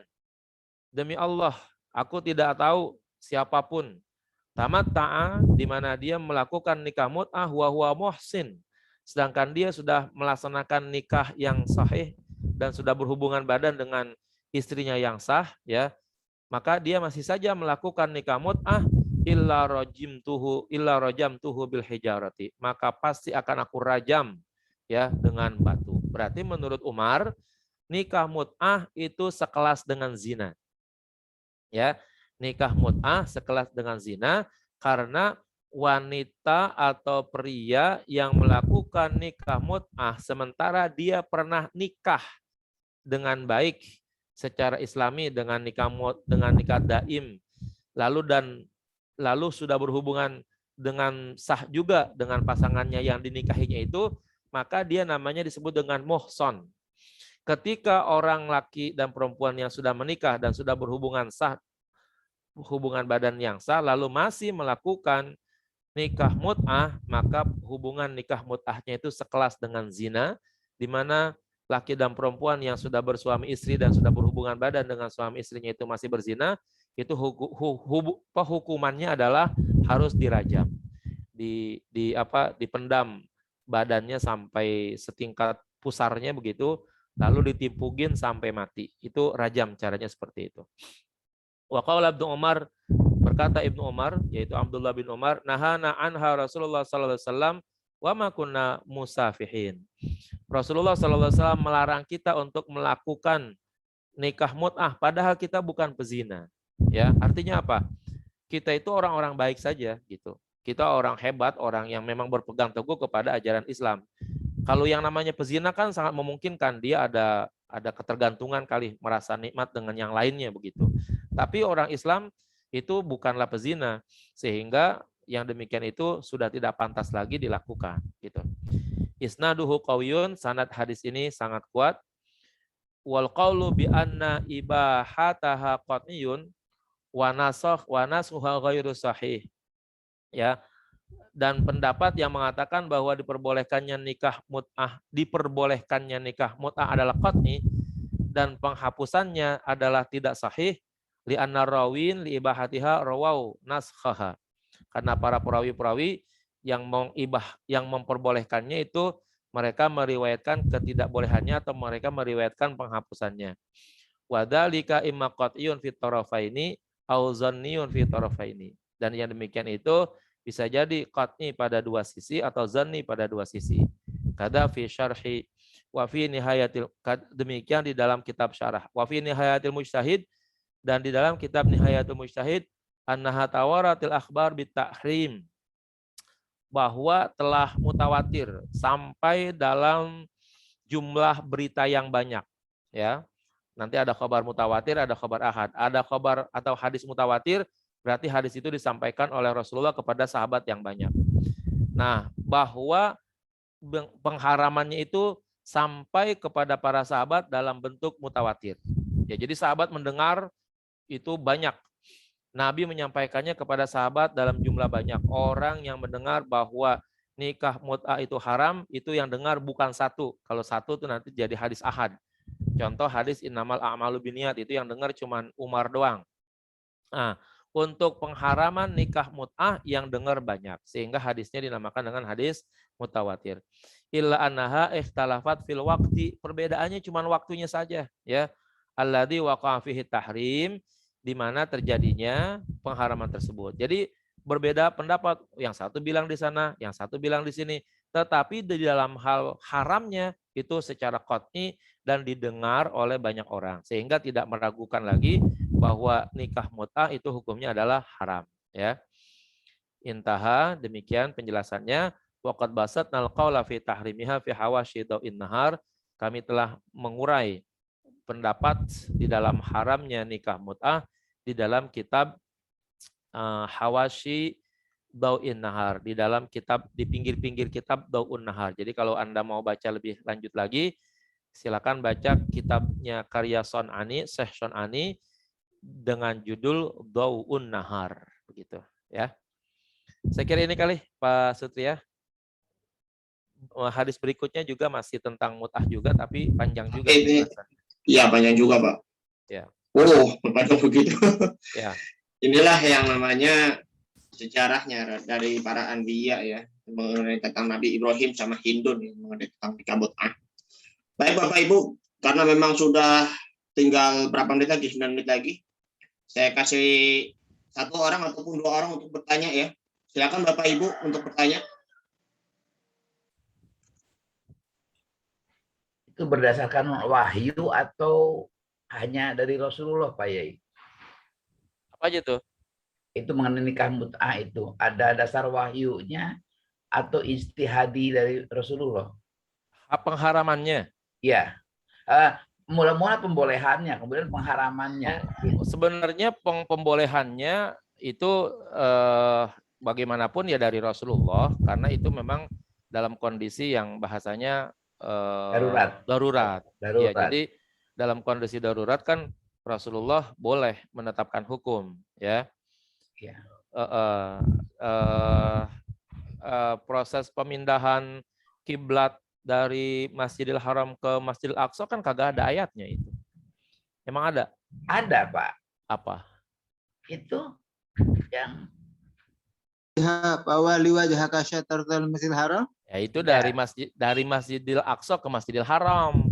demi Allah aku tidak tahu siapapun tamatta'a di mana dia melakukan nikah mut'ah wa huwa muhsin sedangkan dia sudah melaksanakan nikah yang sahih dan sudah berhubungan badan dengan istrinya yang sah ya maka dia masih saja melakukan nikah mut'ah illa rajamtuhu bil hijarati maka pasti akan aku rajam ya dengan batu berarti menurut Umar nikah mut'ah itu sekelas dengan zina ya nikah mut'ah sekelas dengan zina karena wanita atau pria yang melakukan nikah mut'ah sementara dia pernah nikah dengan baik secara islami dengan nikah daim lalu sudah berhubungan dengan sah juga dengan pasangannya yang dinikahinya itu maka dia namanya disebut dengan muhson. Ketika orang laki dan perempuan yang sudah menikah dan sudah berhubungan sah hubungan badan yang sah lalu masih melakukan nikah mut'ah maka hubungan nikah mut'ahnya itu sekelas dengan zina di mana laki dan perempuan yang sudah bersuami istri dan sudah berhubungan badan dengan suami istrinya itu masih berzina itu hukumannya adalah harus dirajam dipendam badannya sampai setingkat pusarnya begitu lalu ditimpugin sampai mati itu rajam caranya seperti itu. Wa qala Ibnu Umar berkata Ibnu Umar yaitu Abdullah bin Umar nahana anha Rasulullah sallallahu alaihi wasallam wa ma kunna musafihin. Rasulullah sallallahu alaihi wasallam melarang kita untuk melakukan nikah mut'ah padahal kita bukan pezina. Ya, artinya apa? Kita itu orang-orang baik saja gitu. Kita orang hebat, orang yang memang berpegang teguh kepada ajaran Islam. Kalau yang namanya pezina kan sangat memungkinkan dia ada ketergantungan kali merasa nikmat dengan yang lainnya begitu. Tapi orang Islam itu bukanlah pezina sehingga yang demikian itu sudah tidak pantas lagi dilakukan gitu. Isnaduhu qawiyun sanad hadis ini sangat kuat. Wal qaulu bi anna ibahataha qat'iyun wa nasuha ghairu sahih. Ya. Dan pendapat yang mengatakan bahwa diperbolehkannya nikah mut'ah adalah qat'i dan penghapusannya adalah tidak sahih li anna rawin li ibahatiha rawau naskhaha. Karena para perawi-perawi yang memperbolehkannya itu mereka meriwayatkan ketidakbolehannya atau mereka meriwayatkan penghapusannya. Wa dzalika imma qat'iyun fi tarafaini au zanniyun fi tarafaini. Dan yang demikian itu bisa jadi qat'i pada dua sisi atau zanni pada dua sisi. Kada fi syarhi wa fi nihayatil demikian di dalam kitab syarah. Wa fi nihayatil mujtahid dan di dalam kitab nihayatul mujtahid annaha tawaratil akhbar bitahrim bahwa telah mutawatir sampai dalam jumlah berita yang banyak ya. Nanti ada khabar mutawatir, ada khabar ahad. Ada khabar atau hadis mutawatir berarti hadis itu disampaikan oleh Rasulullah kepada sahabat yang banyak. Nah, bahwa pengharamannya itu sampai kepada para sahabat dalam bentuk mutawatir. Ya, jadi sahabat mendengar itu banyak. Nabi menyampaikannya kepada sahabat dalam jumlah banyak. Orang yang mendengar bahwa nikah mut'ah itu haram, itu yang dengar bukan satu. Kalau satu itu nanti jadi hadis ahad. Contoh hadis innamal a'malu binniyat itu yang dengar cuma Umar doang. Nah, untuk pengharaman nikah mut'ah yang dengar banyak sehingga hadisnya dinamakan dengan hadis mutawatir. Illa annaha ikhtalafat fil waqti, perbedaannya cuma waktunya saja ya. Alladzi waqa'a fihi tahrim, di mana terjadinya pengharaman tersebut. Jadi berbeda pendapat, yang satu bilang di sana, yang satu bilang di sini, tetapi di dalam hal haramnya itu secara qat'i dan didengar oleh banyak orang sehingga tidak meragukan lagi bahwa nikah mut'ah itu hukumnya adalah haram ya. Intaha, demikian penjelasannya. Waqad basatnal qaula fi tahrimiha fi hawashi dawin nahar. Kami telah mengurai pendapat di dalam haramnya nikah mut'ah di dalam kitab Hawashi Dau'in Nahar, di dalam kitab, di pinggir-pinggir kitab Dau'un Nahar. Jadi kalau Anda mau baca lebih lanjut lagi, silakan baca kitabnya karya Son'ani, Syekh Son'ani dengan judul Dau'un Nahar, begitu ya. Saya kira ini kali Pak Sutria. Hadis berikutnya juga masih tentang mut'ah juga, tapi panjang juga. Iya, panjang juga, Pak. Ya. Oh, panjang begitu. Ya. Inilah yang namanya sejarahnya dari para anbiya ya, mengenai tentang Nabi Ibrahim sama Hindun ya, mengenai tentang nikah mut'ah. Baik Bapak Ibu, karena memang sudah tinggal berapa menit lagi, 9 menit lagi. Saya kasih 1 orang ataupun 2 orang untuk bertanya ya. Silakan Bapak Ibu untuk bertanya. Itu berdasarkan wahyu atau hanya dari Rasulullah, Pak Yai? Apa aja tuh? Itu mengenai nikah mut'ah itu ada dasar wahyunya atau istihadi dari Rasulullah? Pengharamannya. Ya, mula-mula pembolehannya, kemudian pengharamannya. Sebenarnya pembolehannya itu bagaimanapun ya dari Rasulullah, karena itu memang dalam kondisi yang bahasanya darurat. Ya, jadi dalam kondisi darurat kan Rasulullah boleh menetapkan hukum, ya. Ya. Proses pemindahan kiblat dari Masjidil Haram ke Masjidil Aqsa kan kagak ada ayatnya itu. Emang ada? Ada, Pak. Apa? Itu yang awali wajhaka syatratal Masjidil Haram. Ya itu dari Masjidil Aqsa ke Masjidil Haram.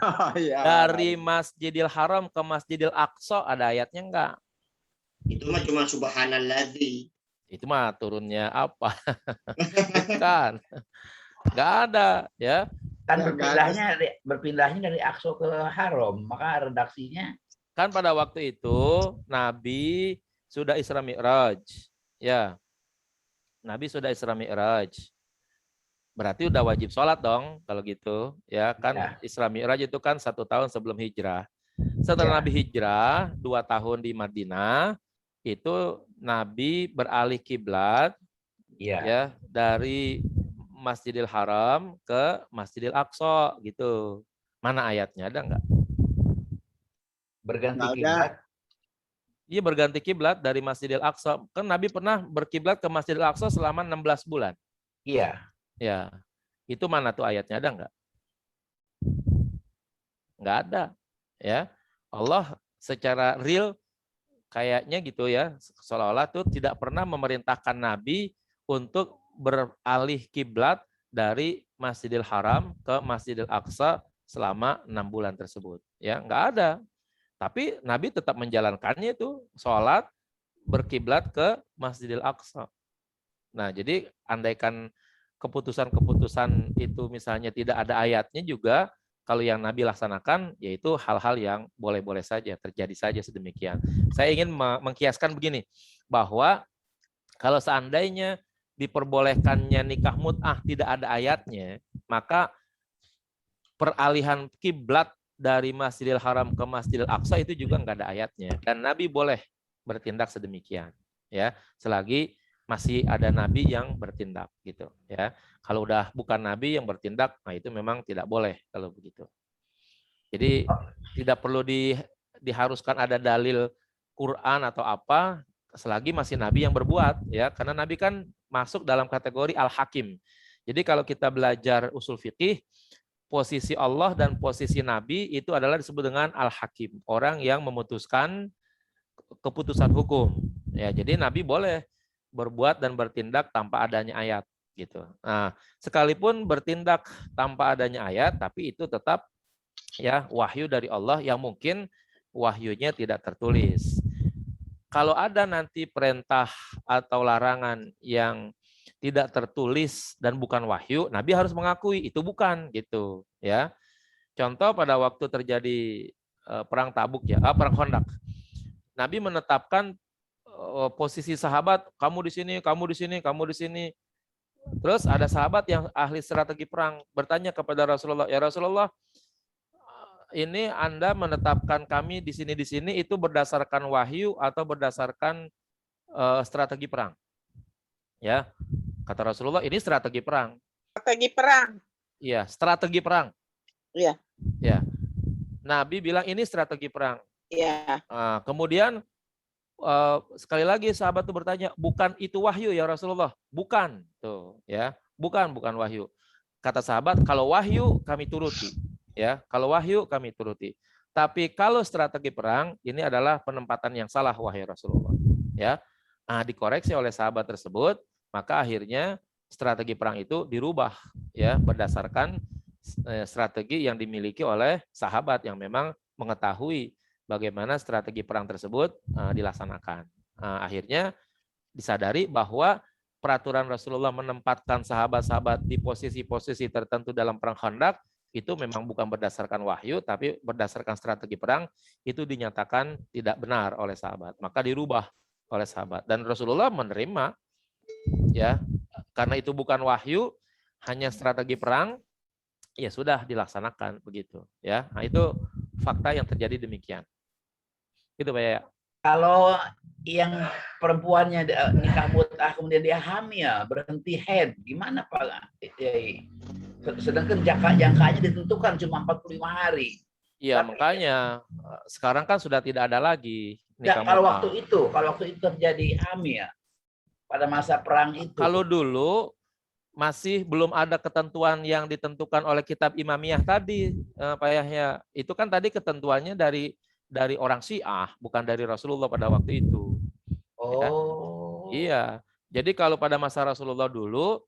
Oh, ya. Dari Masjidil Haram ke Masjidil Aqsa ada ayatnya enggak? Itu mah cuma subhanalladzi. Itu mah turunnya apa? Bukan. Enggak ada, ya. Kan berpindahnya dari Aqsa ke Haram, maka redaksinya Kan pada waktu itu Nabi sudah Isra Mi'raj. Ya. Nabi sudah Isra Mi'raj. Berarti udah wajib sholat dong kalau gitu, ya kan? Ya. Isra Mi'raj itu kan 1 tahun sebelum hijrah. Setelah Ya. Nabi hijrah 2 tahun di Madinah, itu Nabi beralih kiblat, ya, dari Masjidil Haram ke Masjidil Aqsa gitu. Mana ayatnya, ada nggak? berganti Nggak ada. kiblat. Iya, berganti kiblat dari Masjidil Aqsa. Kan Nabi pernah berkiblat ke Masjidil Aqsa selama 16 bulan. Iya. Ya, itu mana tuh ayatnya, ada nggak? Nggak ada, ya. Allah secara real kayaknya gitu ya, seolah-olah tuh tidak pernah memerintahkan Nabi untuk beralih kiblat dari Masjidil Haram ke Masjidil Aqsa selama 6 bulan tersebut. Ya, nggak ada. Tapi Nabi tetap menjalankannya itu, sholat berkiblat ke Masjidil Aqsa. Nah, jadi andaikan keputusan-keputusan itu misalnya tidak ada ayatnya juga, kalau yang Nabi laksanakan, yaitu hal-hal yang boleh-boleh saja, terjadi saja sedemikian. Saya ingin mengkiaskan begini, bahwa kalau seandainya diperbolehkannya nikah mut'ah tidak ada ayatnya, maka peralihan kiblat dari Masjidil Haram ke Masjidil Aqsa itu juga nggak ada ayatnya. Dan Nabi boleh bertindak sedemikian, ya, selagi masih ada nabi yang bertindak gitu, ya. Kalau udah bukan nabi yang bertindak, nah itu memang tidak boleh kalau begitu. Jadi tidak perlu diharuskan ada dalil Quran atau apa selagi masih nabi yang berbuat, ya, karena nabi kan masuk dalam kategori al-hakim. Jadi kalau kita belajar usul fikih, posisi Allah dan posisi nabi itu adalah disebut dengan al-hakim, orang yang memutuskan keputusan hukum. Ya, jadi nabi boleh berbuat dan bertindak tanpa adanya ayat gitu. Nah, sekalipun bertindak tanpa adanya ayat, tapi itu tetap ya wahyu dari Allah yang mungkin wahyunya tidak tertulis. Kalau ada nanti perintah atau larangan yang tidak tertulis dan bukan wahyu, Nabi harus mengakui itu bukan gitu, ya. Contoh pada waktu terjadi perang Tabuk ya, perang Khandaq. Nabi menetapkan posisi sahabat, kamu di sini, kamu di sini, kamu di sini. Terus ada sahabat yang ahli strategi perang bertanya kepada Rasulullah, ya Rasulullah, ini Anda menetapkan kami di sini itu berdasarkan wahyu atau berdasarkan strategi perang. Ya, kata Rasulullah ini strategi perang. Strategi perang. Iya, strategi perang. Iya. Ya, Nabi bilang ini strategi perang. Iya. Nah, kemudian sekali lagi sahabat itu bertanya, bukan itu wahyu ya Rasulullah? Bukan, tuh ya, bukan wahyu. Kata sahabat, kalau wahyu kami turuti, ya, kalau wahyu kami turuti. Tapi kalau strategi perang ini adalah penempatan yang salah wahyu Rasulullah, ya. Nah, dikoreksi oleh sahabat tersebut, maka akhirnya strategi perang itu dirubah, ya, berdasarkan strategi yang dimiliki oleh sahabat yang memang mengetahui bagaimana strategi perang tersebut dilaksanakan. Akhirnya disadari bahwa peraturan Rasulullah menempatkan sahabat-sahabat di posisi-posisi tertentu dalam perang Khandaq itu memang bukan berdasarkan wahyu, tapi berdasarkan strategi perang, itu dinyatakan tidak benar oleh sahabat. Maka dirubah oleh sahabat. Dan Rasulullah menerima, ya, karena itu bukan wahyu, hanya strategi perang, ya sudah dilaksanakan begitu. Ya, nah itu fakta yang terjadi demikian. Gitu Pak ya. Kalau yang perempuannya nikah mut'ah kemudian dia hamil, berhenti haid, gimana Pak? Sedangkan jangkanya ditentukan cuma 45 hari. Iya, Tapi, makanya sekarang kan sudah tidak ada lagi nikah kalau mut'ah. waktu itu terjadi hamil pada masa perang itu. Kalau dulu masih belum ada ketentuan yang ditentukan oleh kitab Imamiyah tadi, Pak Yahya. Itu kan tadi ketentuannya dari orang Syiah, bukan dari Rasulullah pada waktu itu. Ya. Iya. Jadi kalau pada masa Rasulullah dulu,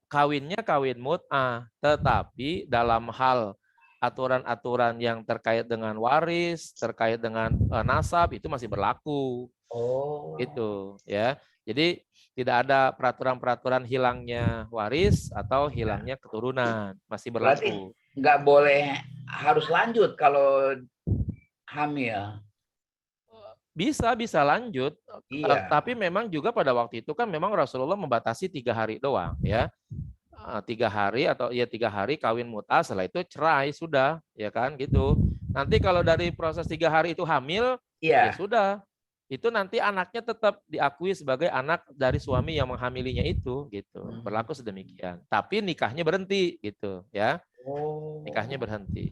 kawinnya kawin mut'ah, tetapi dalam hal aturan-aturan yang terkait dengan waris, terkait dengan nasab, itu masih berlaku. Itu, ya. Jadi tidak ada peraturan-peraturan hilangnya waris atau hilangnya keturunan, masih berlaku. Berarti nggak boleh harus lanjut kalau hamil. Bisa lanjut, Iya. tapi memang juga pada waktu itu kan memang Rasulullah membatasi 3 hari doang, ya. 3 hari atau ya 3 hari kawin mut'ah, setelah itu cerai sudah, ya kan gitu. Nanti kalau dari proses 3 hari itu hamil, ya sudah. Itu nanti anaknya tetap diakui sebagai anak dari suami yang menghamilinya itu, gitu. Berlaku sedemikian. Tapi nikahnya berhenti, gitu, ya. Nikahnya berhenti.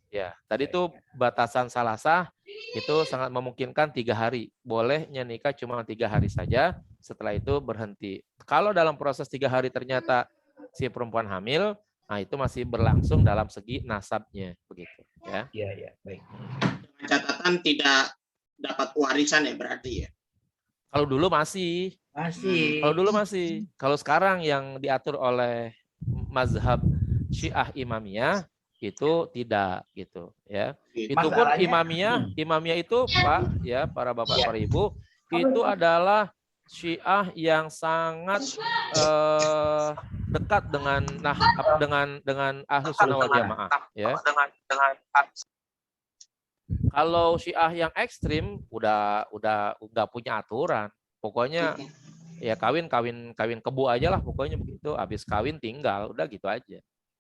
Ya, tadi itu batasan salah sah itu sangat memungkinkan 3 hari. Bolehnya nikah cuma 3 hari saja, setelah itu berhenti. Kalau dalam proses 3 hari ternyata si perempuan hamil, nah itu masih berlangsung dalam segi nasabnya, begitu, ya. Iya, baik. Catatan tidak dapat warisan ya berarti ya. Kalau dulu masih. Kalau dulu masih. Kalau sekarang yang diatur oleh mazhab Syiah Imamiyah itu tidak, gitu, ya. Itu pun Imamiyah itu Pak, ya, para bapak para ibu, itu adalah Syiah yang sangat dekat dengan Ahlus Sunnah wal Jamaah, ya. Kalau Syiah yang ekstrim udah nggak punya aturan. Pokoknya ya kawin kebo aja lah, pokoknya begitu. Habis kawin tinggal, udah gitu aja.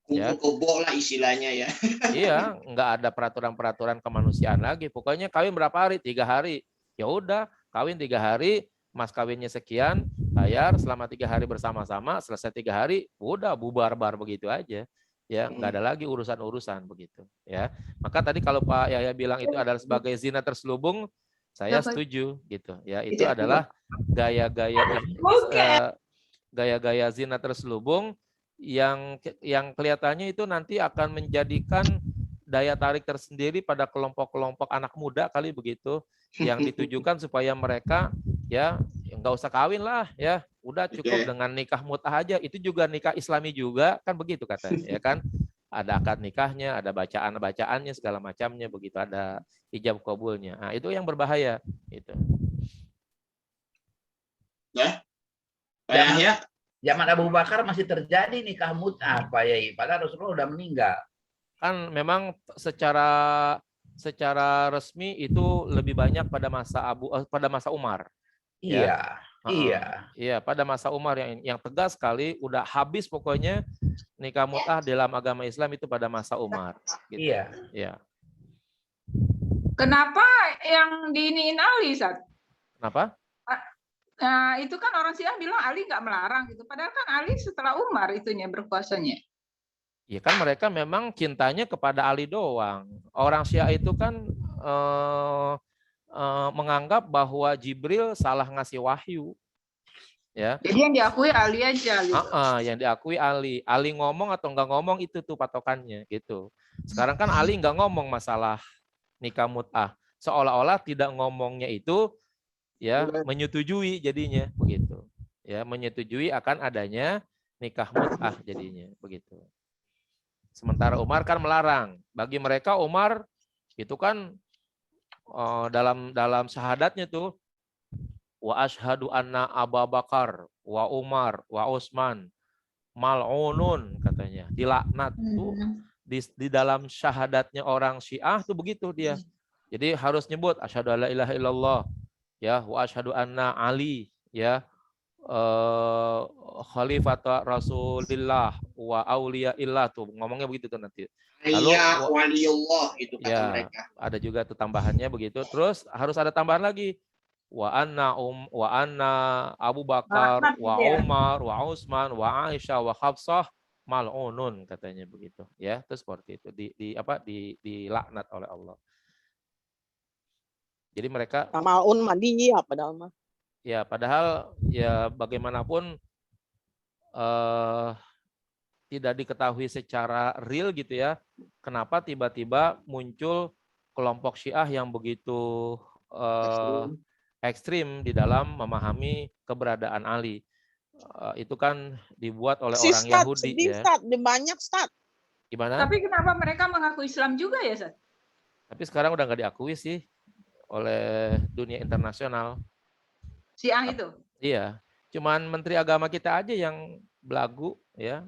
Ya. Kebo lah istilahnya ya. Iya, nggak ada peraturan kemanusiaan lagi. Pokoknya kawin berapa hari? 3 hari. Ya udah, kawin 3 hari, mas kawinnya sekian, bayar selama 3 hari bersama-sama, selesai 3 hari, udah bubar-bar begitu aja. Ya, nggak ada lagi urusan-urusan begitu. Ya, maka tadi kalau Pak Yahya bilang itu adalah sebagai zina terselubung, saya setuju gitu. Ya, itu adalah gaya-gaya zina terselubung yang kelihatannya itu nanti akan menjadikan daya tarik tersendiri pada kelompok-kelompok anak muda kali begitu, yang ditujukan supaya mereka ya nggak usah kawin lah, ya udah cukup dengan nikah mut'ah aja. Itu juga nikah Islami juga kan begitu katanya, ya kan, ada akad nikahnya, ada bacaannya segala macamnya begitu, ada ijab kabulnya. Nah, itu yang berbahaya itu. Ya. Zaman Abu Bakar masih terjadi nikah mut'ah, Pak Yai, padahal Rasulullah udah meninggal. Kan memang secara resmi itu lebih banyak pada masa Umar. Iya, ya. Iya, pada masa Umar yang tegas sekali, udah habis pokoknya nikah mut'ah dalam agama Islam itu pada masa Umar. Gitu. Iya. Kenapa yang diiniin Ali, Ustaz? Kenapa? Nah, itu kan orang Syiah bilang Ali nggak melarang gitu. Padahal kan Ali setelah Umar itunya berkuasanya. Ya kan mereka memang cintanya kepada Ali doang. Orang Syiah itu kan menganggap bahwa Jibril salah ngasih wahyu. Ya. Jadi yang diakui Ali aja. Gitu. Yang diakui Ali. Ali ngomong atau nggak ngomong itu tuh patokannya gitu. Sekarang kan Ali nggak ngomong masalah nikah mut'ah. Seolah-olah tidak ngomongnya itu ya menyetujui jadinya begitu. Ya, menyetujui akan adanya nikah mut'ah jadinya begitu. Sementara Umar kan melarang. Bagi mereka Umar itu kan dalam syahadatnya tuh wa asyhadu anna Abu Bakar wa Umar wa Utsman mal'unun katanya. Dilaknat tuh di dalam syahadatnya orang Syiah tuh begitu dia. Jadi harus nyebut asyhadu alla ilaha illallah ya wa asyhadu anna Ali ya khalifatu Rasulillah wa auliyaillah tuh ngomongnya begitu tuh nanti. Lalu waliullah itu kata ya, mereka. ada juga tuh tambahannya begitu. Terus harus ada tambahan lagi. Wa anna Abu Bakar wa Umar wa Utsman wa Aisyah wa Hafsah mal'unun katanya begitu ya. Terus seperti itu dilaknat oleh Allah. Jadi mereka Mal'un mandi ya padahal mah. ya padahal ya bagaimanapun tidak diketahui secara real gitu ya. Kenapa tiba-tiba muncul kelompok Syiah yang begitu ekstrim di dalam memahami keberadaan Ali. Itu kan dibuat oleh orang Yahudi ya. Banyak Stat. Gimana? Tapi kenapa mereka mengaku Islam juga ya, Sat? Tapi sekarang udah nggak diakui sih oleh dunia internasional. Syiah itu? Iya, cuman Menteri Agama kita aja yang belagu ya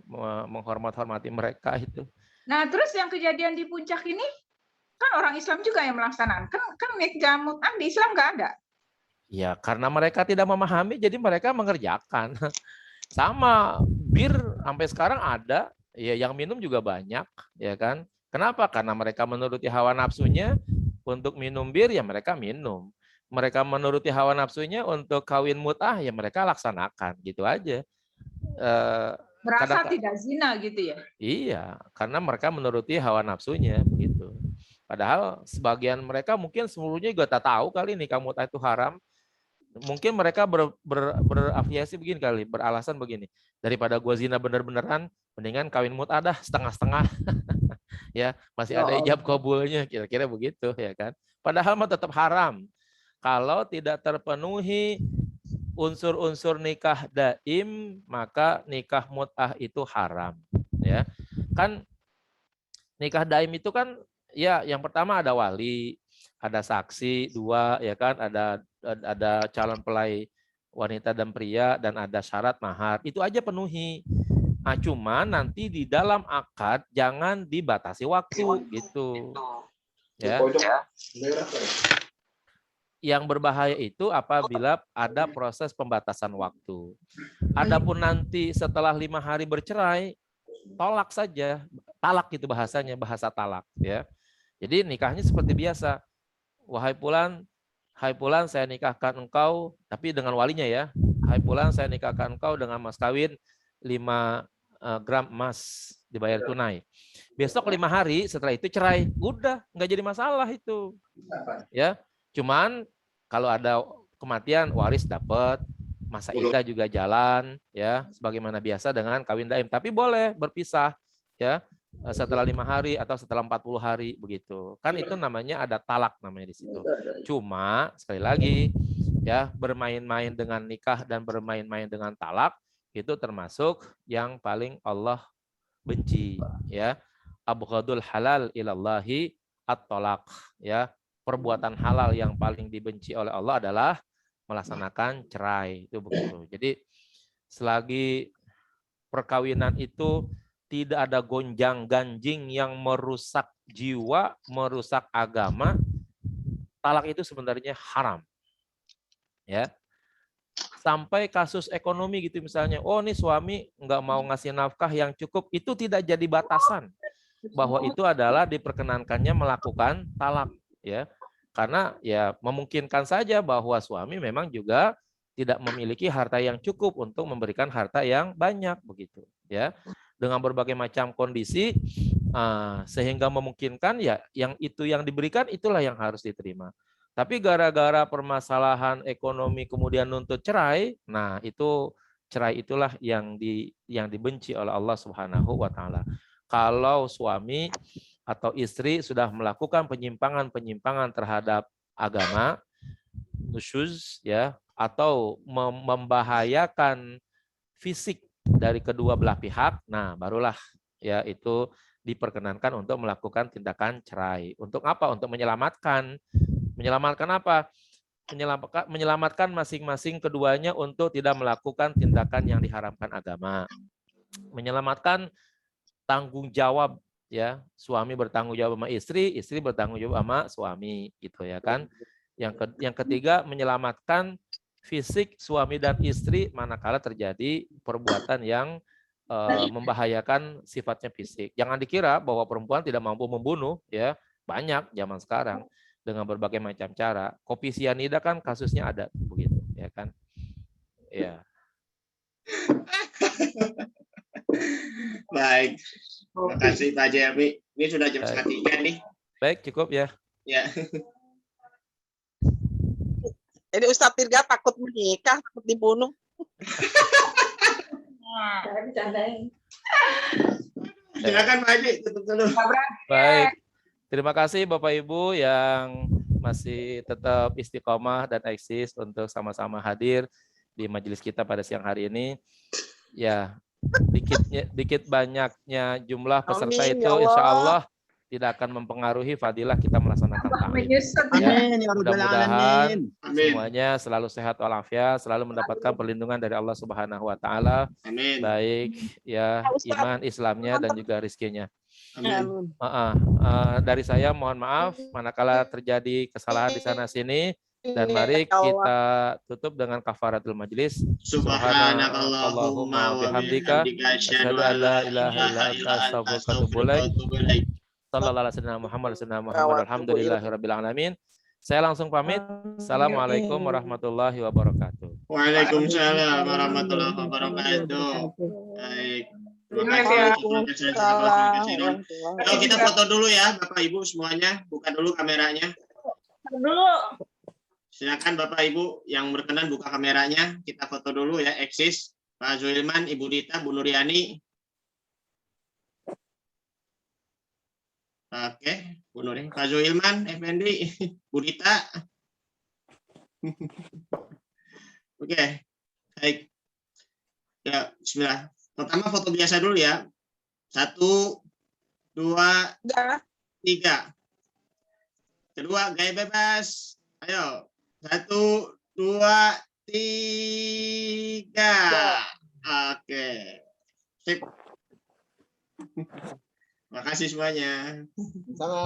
menghormati mereka itu. Nah, terus yang kejadian di puncak ini kan orang Islam juga yang melaksanakan. Kan nikah mut'ah di Islam nggak ada. Ya, karena mereka tidak memahami, jadi mereka mengerjakan. Sama bir sampai sekarang ada, ya yang minum juga banyak, ya kan? Kenapa? Karena mereka menuruti hawa nafsunya untuk minum bir, ya mereka minum. Mereka menuruti hawa nafsunya untuk kawin mut'ah, ya mereka laksanakan, gitu aja. Merasa tidak zina gitu ya? Iya, karena mereka menuruti hawa nafsunya, begitu. Padahal sebagian mereka mungkin seluruhnya juga tak tahu kali nikah mut'ah itu haram. Mungkin mereka berafiliasi begini kali, beralasan begini. Daripada gua zina bener-beneran, mendingan kawin mut'ah dah setengah-setengah. Ya, masih ada ijab kabulnya, kira-kira begitu ya kan. Padahal mah tetap haram. Kalau tidak terpenuhi unsur-unsur nikah daim, maka nikah mut'ah itu haram. Ya, kan nikah daim itu kan ya yang pertama ada wali, ada saksi dua, ya kan, ada calon pelai wanita dan pria, dan ada syarat mahar. Itu aja penuhi. Nah, cuma nanti di dalam akad jangan dibatasi waktu gitu. Ya. Yang berbahaya itu apabila ada proses pembatasan waktu. Adapun nanti setelah 5 hari bercerai, tolak saja. Talak itu bahasanya, bahasa talak ya. Jadi nikahnya seperti biasa. Wahai Fulan, saya nikahkan engkau, tapi dengan walinya ya. Hai Fulan, saya nikahkan engkau dengan mas kawin 5 gram emas dibayar tunai. Besok 5 hari setelah itu cerai, udah nggak jadi masalah itu. Ya, cuman kalau ada kematian waris dapat, masa iddah juga jalan, ya, sebagaimana biasa dengan kawin daim. Tapi boleh berpisah, ya, setelah 5 hari atau setelah 40 hari begitu. Kan itu namanya ada talak namanya di situ. Cuma sekali lagi, ya, bermain-main dengan nikah dan bermain-main dengan talak itu termasuk yang paling Allah benci, ya. Abghadul halal ilallahi at-talaq, ya. Perbuatan halal yang paling dibenci oleh Allah adalah melaksanakan cerai, itu begitu. Jadi selagi perkawinan itu tidak ada gonjang-ganjing yang merusak jiwa, merusak agama, talak itu sebenarnya haram. Ya. Sampai kasus ekonomi gitu misalnya, oh nih suami nggak mau ngasih nafkah yang cukup, itu tidak jadi batasan bahwa itu adalah diperkenankannya melakukan talak, ya. Karena ya memungkinkan saja bahwa suami memang juga tidak memiliki harta yang cukup untuk memberikan harta yang banyak begitu ya. Dengan berbagai macam kondisi sehingga memungkinkan ya yang diberikan itulah yang harus diterima. Tapi gara-gara permasalahan ekonomi kemudian nuntut cerai, nah itu cerai itulah yang dibenci oleh Allah Subhanahu wa taala. Kalau suami atau istri sudah melakukan penyimpangan terhadap agama, nusyuz ya, atau membahayakan fisik dari kedua belah pihak, nah barulah ya itu diperkenankan untuk melakukan tindakan cerai. Untuk apa? Untuk menyelamatkan apa? Menyelamatkan masing-masing keduanya untuk tidak melakukan tindakan yang diharamkan agama. Menyelamatkan tanggung jawab ya, suami bertanggung jawab sama istri, istri bertanggung jawab sama suami gitu ya kan. Yang ketiga, menyelamatkan fisik suami dan istri manakala terjadi perbuatan yang membahayakan sifatnya fisik. Jangan dikira bahwa perempuan tidak mampu membunuh ya, banyak zaman sekarang dengan berbagai macam cara. Kopi sianida kan kasusnya ada begitu ya kan. Ya. Baik. Terima kasih Pak Jami. Ini sudah jam Baik. 2:30 nih. Baik, cukup ya. Ya. Jadi Ustadz Tirga takut menikah, takut dibunuh. Silakan Pak Haji, tutup dulu. Baik. Terima kasih Bapak Ibu yang masih tetap istiqomah dan eksis untuk sama-sama hadir di majelis kita pada siang hari ini. Ya, dikit banyaknya jumlah peserta Amin, itu ya Allah. insya Allah tidak akan mempengaruhi fadilah kita melaksanakan taklim. Ya, Amin ya rabbal mudah-mudahan alamin. Amin. semuanya selalu sehat walafiat, selalu mendapatkan perlindungan dari Allah Subhanahu wa taala, Amin. baik ya iman Islamnya dan juga rezekinya. Amin. Dari saya mohon maaf manakala terjadi kesalahan di sana sini, dan mari kita tutup dengan kafaratul majlis. Subhanakallahumma wa bihamdika asyhadu an la ilaha illa anta astaghfiruka wa atubu ilaik. Sallallahu alaihi wasallam Muhammad alhamdulillahirabbil alamin. Saya langsung pamit. Assalamualaikum warahmatullahi wabarakatuh. Waalaikumsalam warahmatullahi wabarakatuh. Baik. Terima kasih. Ayo kita foto dulu ya Bapak Ibu semuanya. Buka dulu kameranya. Silakan Bapak Ibu yang berkenan buka kameranya. Kita foto dulu ya, eksis. Pak Zuilman, Ibu Dita, Bu Nuriani. Oke, Bu Nuriani. Pak Zuilman, Effendi, Bu Dita. Oke, baik. Ya, bismillah. Pertama foto biasa dulu ya. 1, 2, 3. Kedua, gaya bebas. Ayo. 1, 2, 3. Oke. Sip. Terima kasih semuanya. Sama.